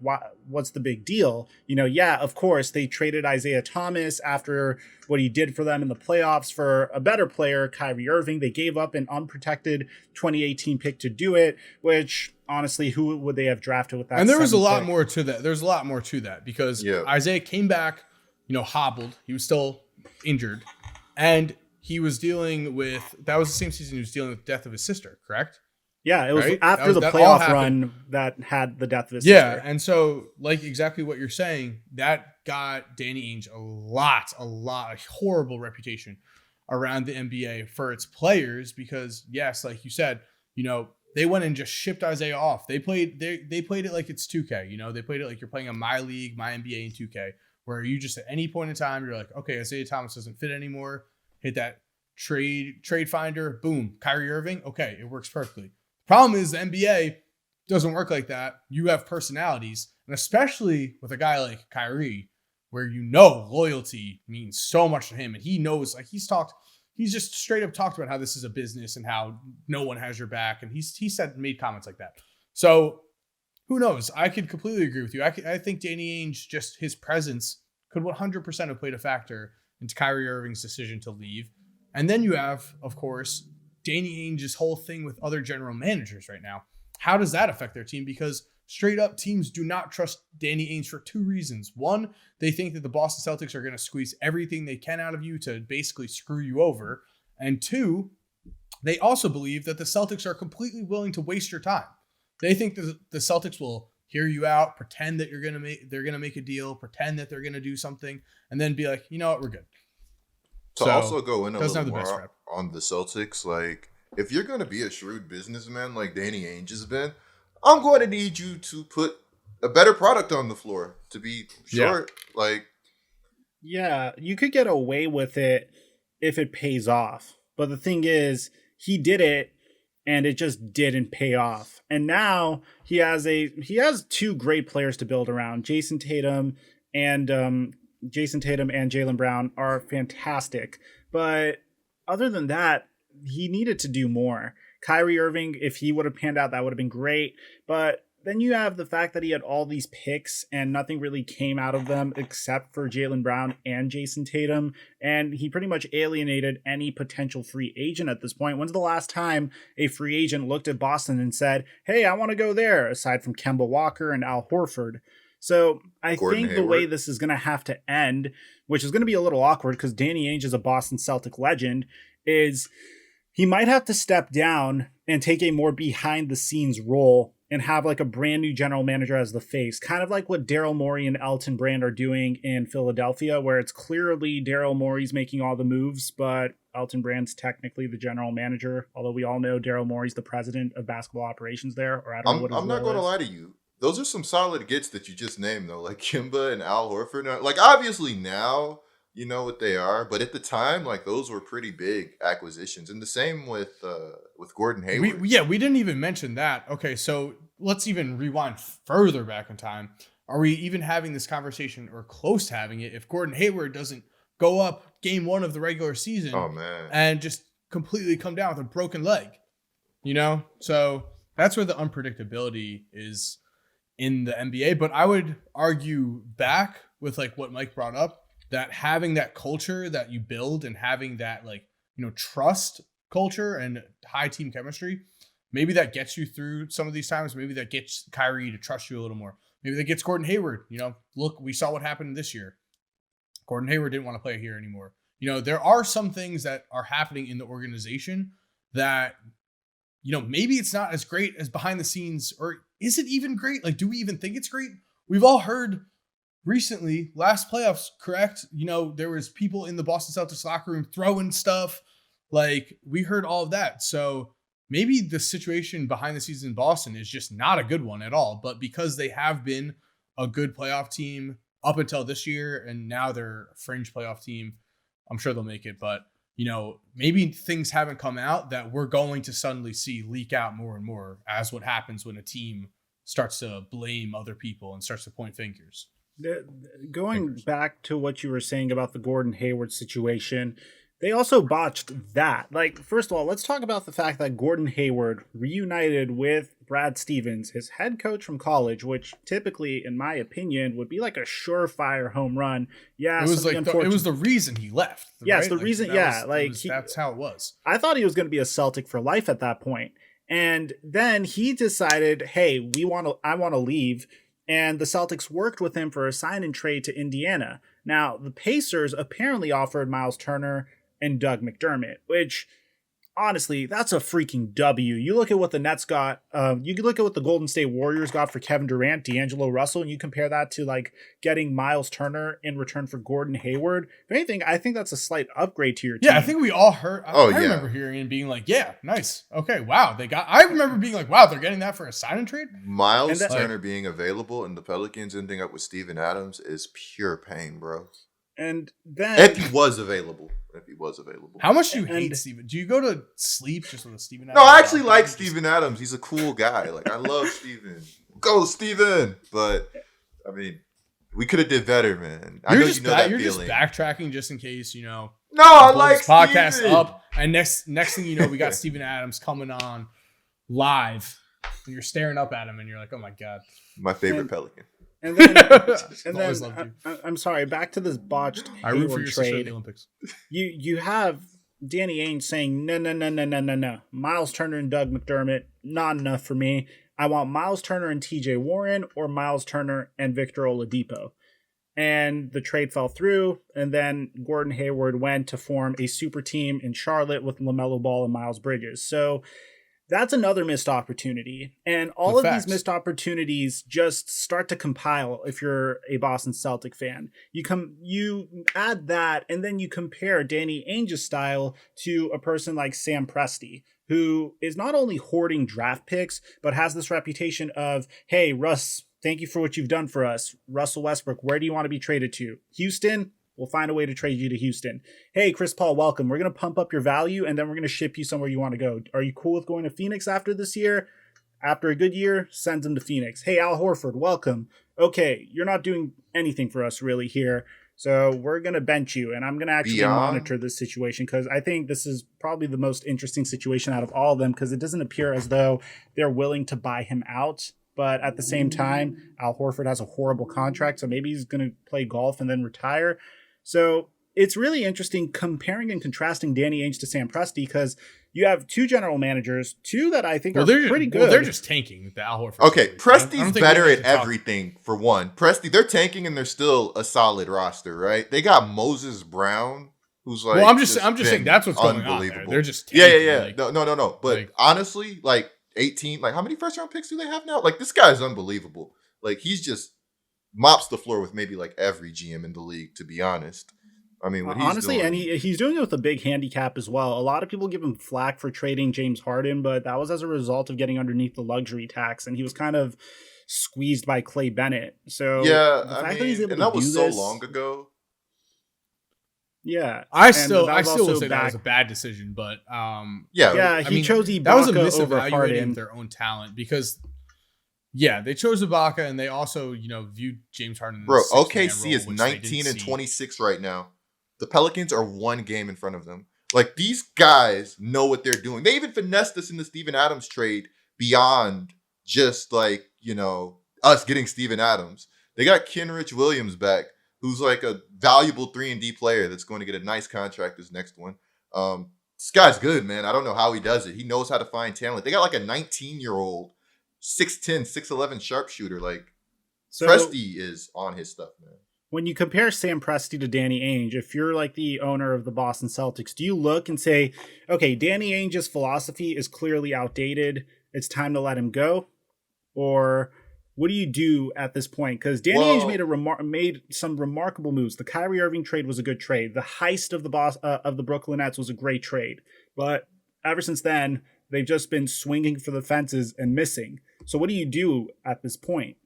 what's the big deal? Yeah, of course, they traded Isaiah Thomas after what he did for them in the playoffs for a better player, Kyrie Irving. They gave up an unprotected 2018 pick to do it, which honestly, who would they have drafted with that? And there was a lot pick? more to that. There's a lot more to that because Isaiah came back, hobbled. He was still injured. And he was dealing with, that was the same season he was dealing with the death of his sister, correct? Yeah, it was right? after the playoff run that had the death of his sister. Yeah, and so like exactly what you're saying, that got Danny Ainge a horrible reputation around the NBA for its players because yes, like you said, they went and just shipped Isaiah off. They played it like it's 2K, they played it like you're playing a My League, My NBA in 2K, where you just at any point in time you're like, okay, Isaiah Thomas doesn't fit anymore. Hit that trade finder, boom, Kyrie Irving, okay, it works perfectly. Problem is the NBA doesn't work like that. You have personalities, and especially with a guy like Kyrie, where loyalty means so much to him, and he knows, like he's just straight up talked about how this is a business and how no one has your back, and he made comments like that. So who knows? I could completely agree with you. I think Danny Ainge, just his presence could 100% have played a factor into Kyrie Irving's decision to leave. And then you have, of course, Danny Ainge's whole thing with other general managers right now. How does that affect their team? Because straight up teams do not trust Danny Ainge for 2 reasons. One, they think that the Boston Celtics are going to squeeze everything they can out of you to basically screw you over. And 2, they also believe that the Celtics are completely willing to waste your time. They think that the Celtics will hear you out, pretend that they're going to make a deal, pretend that they're going to do something, and then be like, you know what, we're good. To also go in a little more on the Celtics, like if you're going to be a shrewd businessman like Danny Ainge has been, I'm going to need you to put a better product on the floor to be short. Yeah, you could get away with it if it pays off. But the thing is, he did it and it just didn't pay off. And now he has two great players to build around. Jason Tatum and Jaylen Brown are fantastic, but other than that, he needed to do more. Kyrie Irving, if he would have panned out, that would have been great. But then you have the fact that he had all these picks and nothing really came out of them except for Jaylen Brown and Jason Tatum. And he pretty much alienated any potential free agent at this point. When's the last time a free agent looked at Boston and said, hey, I want to go there, aside from Kemba Walker and Al Horford? So I think the way this is going to have to end, which is going to be a little awkward because Danny Ainge is a Boston Celtic legend, is he might have to step down and take a more behind the scenes role and have like a brand new general manager as the face, kind of like what Daryl Morey and Elton Brand are doing in Philadelphia, where it's clearly Daryl Morey's making all the moves, but Elton Brand's technically the general manager, although we all know Daryl Morey's the president of basketball operations there, or I don't know what his I'm not going to lie to you. Those are some solid gets that you just named, though, like Kemba and Al Horford. Like, obviously now you know what they are, but at the time, like, those were pretty big acquisitions. And the same with Gordon Hayward. We didn't even mention that. Okay, so let's even rewind further back in time. Are we even having this conversation or close to having it if Gordon Hayward doesn't go up game 1 of the regular season and just completely come down with a broken leg? You know? So that's where the unpredictability is in the NBA. But I would argue back with like what Mike brought up, that having that culture that you build and having that, like, you know, trust culture and high team chemistry, maybe that gets you through some of these times. Maybe that gets Kyrie to trust you a little more. Maybe that gets Gordon Hayward. You know, look, we saw what happened this year. Gordon Hayward didn't want to play here anymore. You know, there are some things that are happening in the organization that, you know, maybe it's not as great as behind the scenes, or is it even great? Like, do we even think it's great? We've all heard recently, last playoffs, correct? You know, there was people in the Boston Celtics locker room throwing stuff. Like, we heard all of that. So maybe the situation behind the scenes in Boston is just not a good one at all. But because they have been a good playoff team up until this year, and now they're a fringe playoff team, I'm sure they'll make it. But, you know, maybe things haven't come out that we're going to suddenly see leak out more and more, as what happens when a team starts to blame other people and starts to point fingers. Going back to what you were saying about the Gordon Hayward situation, they also botched that. Like, first of all, let's talk about the fact that Gordon Hayward reunited with Brad Stevens, his head coach from college, which typically, in my opinion, would be like a surefire home run. Yeah, it was like it was the reason he left. Yes, right? the like, reason. That's how it was. I thought he was going to be a Celtic for life at that point, and then he decided, hey, I want to leave. And the Celtics worked with him for a sign and trade to Indiana. Now, the Pacers apparently offered Miles Turner and Doug McDermott, which, honestly, that's a freaking W. You look at what the Nets got. You can look at what the Golden State Warriors got for Kevin Durant, D'Angelo Russell, and you compare that to, like, getting Miles Turner in return for Gordon Hayward. If anything, I think that's a slight upgrade to your team. Yeah, I think we all heard. I remember hearing and being like, yeah, nice. Okay, wow. I remember being like, wow, they're getting that for a sign and trade? Miles Turner being available and the Pelicans ending up with Steven Adams is pure pain, bro. And then if he was available. How much do you hate Steven? Do you go to sleep just with a Steven Adams? No, I actually like Steven Adams. He's a cool guy. Like, I love Steven. Go, Steven! But, I mean, we could have did better, man. I know you know that feeling. You're just backtracking just in case, you know. No, I like podcast Steven. Up, and next thing you know, we got Steven Adams coming on live, and you're staring up at him, and you're like, oh my God. My favorite Pelican. And then I'm sorry, back to this botched Hayward trade. The Olympics. You have Danny Ainge saying no. Miles Turner and Doug McDermott, not enough for me. I want Miles Turner and TJ Warren, or Miles Turner and Victor Oladipo. And the trade fell through, and then Gordon Hayward went to form a super team in Charlotte with LaMelo Ball and Miles Bridges. So that's another missed opportunity. And all of these missed opportunities just start to compile if you're a Boston Celtic fan. You add that, and then you compare Danny Ainge's style to a person like Sam Presti, who is not only hoarding draft picks, but has this reputation of, hey, Russ, thank you for what you've done for us. Russell Westbrook, where do you want to be traded to? Houston? We'll find a way to trade you to Houston. Hey, Chris Paul, welcome. We're going to pump up your value, and then we're going to ship you somewhere you want to go. Are you cool with going to Phoenix after this year? After a good year, send him to Phoenix. Hey, Al Horford, welcome. Okay, you're not doing anything for us really here, so we're going to bench you, and I'm going to actually monitor this situation because I think this is probably the most interesting situation out of all of them because it doesn't appear as though they're willing to buy him out. But at the same time, Al Horford has a horrible contract, so maybe he's going to play golf and then retire. So it's really interesting comparing and contrasting Danny Ainge to Sam Presti because you have two general managers, two that I think are pretty good. Well, they're just tanking with the Al Horford. Okay, Presti's better at everything, for one. Presti, they're tanking and they're still a solid roster, right? They got Moses Brown, who's like... Well, I'm just saying that's what's going on there. They're just tanking. Yeah. Like, no. But like, honestly, like 18, like how many first-round picks do they have now? Like this guy's unbelievable. Like he's just mops the floor with maybe like every GM in the league, to be honest. I mean, what he's honestly, doing. And he's doing it with a big handicap as well. A lot of people give him flack for trading James Harden, but that was as a result of getting underneath the luxury tax, and he was kind of squeezed by Clay Bennett. So yeah, that was so long ago. Yeah, I still would say that was a bad decision, but he chose Ibaka that was a over Harden. Of their own talent because. Yeah, they chose Ibaka, and they also, viewed James Harden. Bro, OKC is 19 and 26 right now. The Pelicans are one game in front of them. Like, these guys know what they're doing. They even finessed us in the Steven Adams trade beyond just, like, us getting Steven Adams. They got Kenrich Williams back, who's, like, a valuable 3-and-D player that's going to get a nice contract this next one. This guy's good, man. I don't know how he does it. He knows how to find talent. They got, like, a 19-year-old 6'10", 6'11" sharpshooter. Like, Presti is on his stuff, man. When you compare Sam Presti to Danny Ainge, if you're like the owner of the Boston Celtics, do you look and say, okay, Danny Ainge's philosophy is clearly outdated, it's time to let him go? Or what do you do at this point? Because Danny Ainge made some remarkable moves. The Kyrie Irving trade was a good trade. The heist of the Brooklyn Nets was a great trade. But ever since then, they've just been swinging for the fences and missing. So what do you do at this point?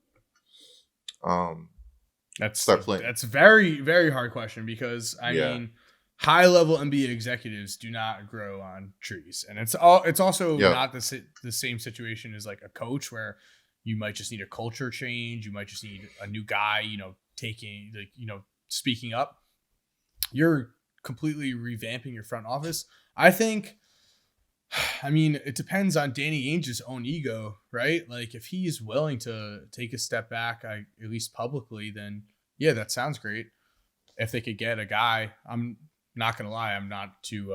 Start playing. That's a very, very hard question because I mean, high-level NBA executives do not grow on trees, and it's also not the same situation as like a coach where you might just need a culture change. You might just need a new guy, speaking up. You're completely revamping your front office. I think. I mean, it depends on Danny Ainge's own ego, right? Like, if he's willing to take a step back, at least publicly, then yeah, that sounds great. If they could get a guy, I'm not gonna lie, I'm not too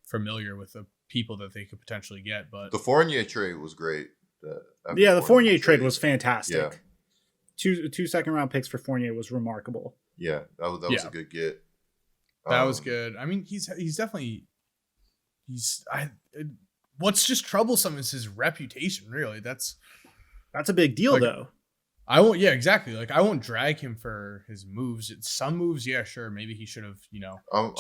familiar with the people that they could potentially get, but the Fournier trade was great. The Fournier trade was fantastic. Yeah. Two second-round picks for Fournier was remarkable. Yeah, that was a good get. That was good. I mean, he's definitely. What's just troublesome is his reputation. Really, that's a big deal, though. I won't. Yeah, exactly. Like I won't drag him for his moves. Some moves, yeah, sure. Maybe he should have. Do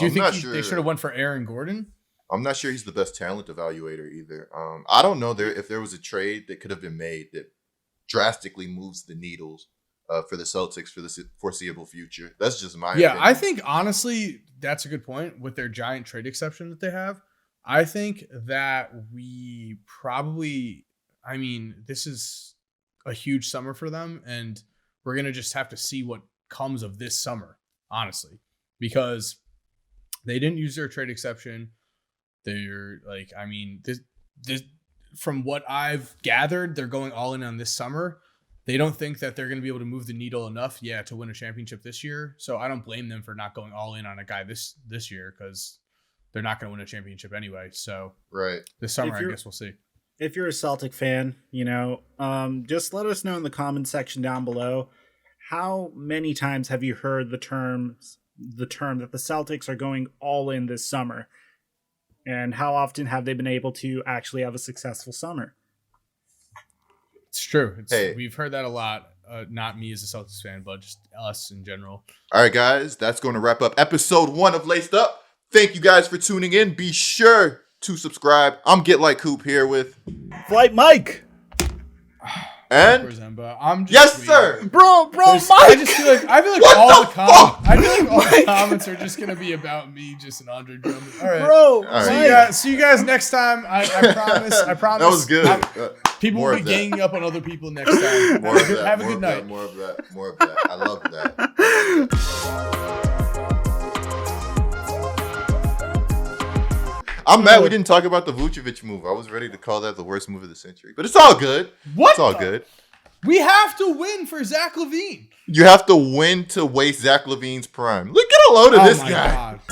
you think they should have went for Aaron Gordon? I'm not sure he's the best talent evaluator either. I don't know if there was a trade that could have been made that drastically moves the needles for the Celtics for the foreseeable future. That's just my opinion. I think honestly that's a good point with their giant trade exception that they have. I think that we probably, this is a huge summer for them, and we're going to just have to see what comes of this summer, honestly, because they didn't use their trade exception. They're like, this from what I've gathered, they're going all in on this summer. They don't think that they're going to be able to move the needle enough, to win a championship this year. So I don't blame them for not going all in on a guy this year because they're not going to win a championship anyway. So this summer, I guess we'll see. If you're a Celtic fan, just let us know in the comment section down below. How many times have you heard the term that the Celtics are going all in this summer? And how often have they been able to actually have a successful summer? It's true. We've heard that a lot. Not me as a Celtics fan, but just us in general. All right, guys, that's going to wrap up episode 1 of Laced Up. Thank you guys for tuning in. Be sure to subscribe. I'm GetLikeCoop here with Flight Mike. And Korzemba. I'm just yes, waiting. sir. Bro, I Mike. just feel like What all the the comments. fuck? I feel like all the comments are just gonna be about me, just an Andre Drummond. All right, Bro, right. Mike. See you guys next time. I promise. I promise. That was good. People More will be of that. ganging up on other people next time. More of that. Have a more good of night. That, more of that. More of that. I love that. I'm mad we didn't talk about the Vucevic move. I was ready to call that the worst move of the century, but it's all good. What? It's all good. We have to win for Zach LaVine. You have to win to waste Zach LaVine's prime. Look at a load of this my guy. God.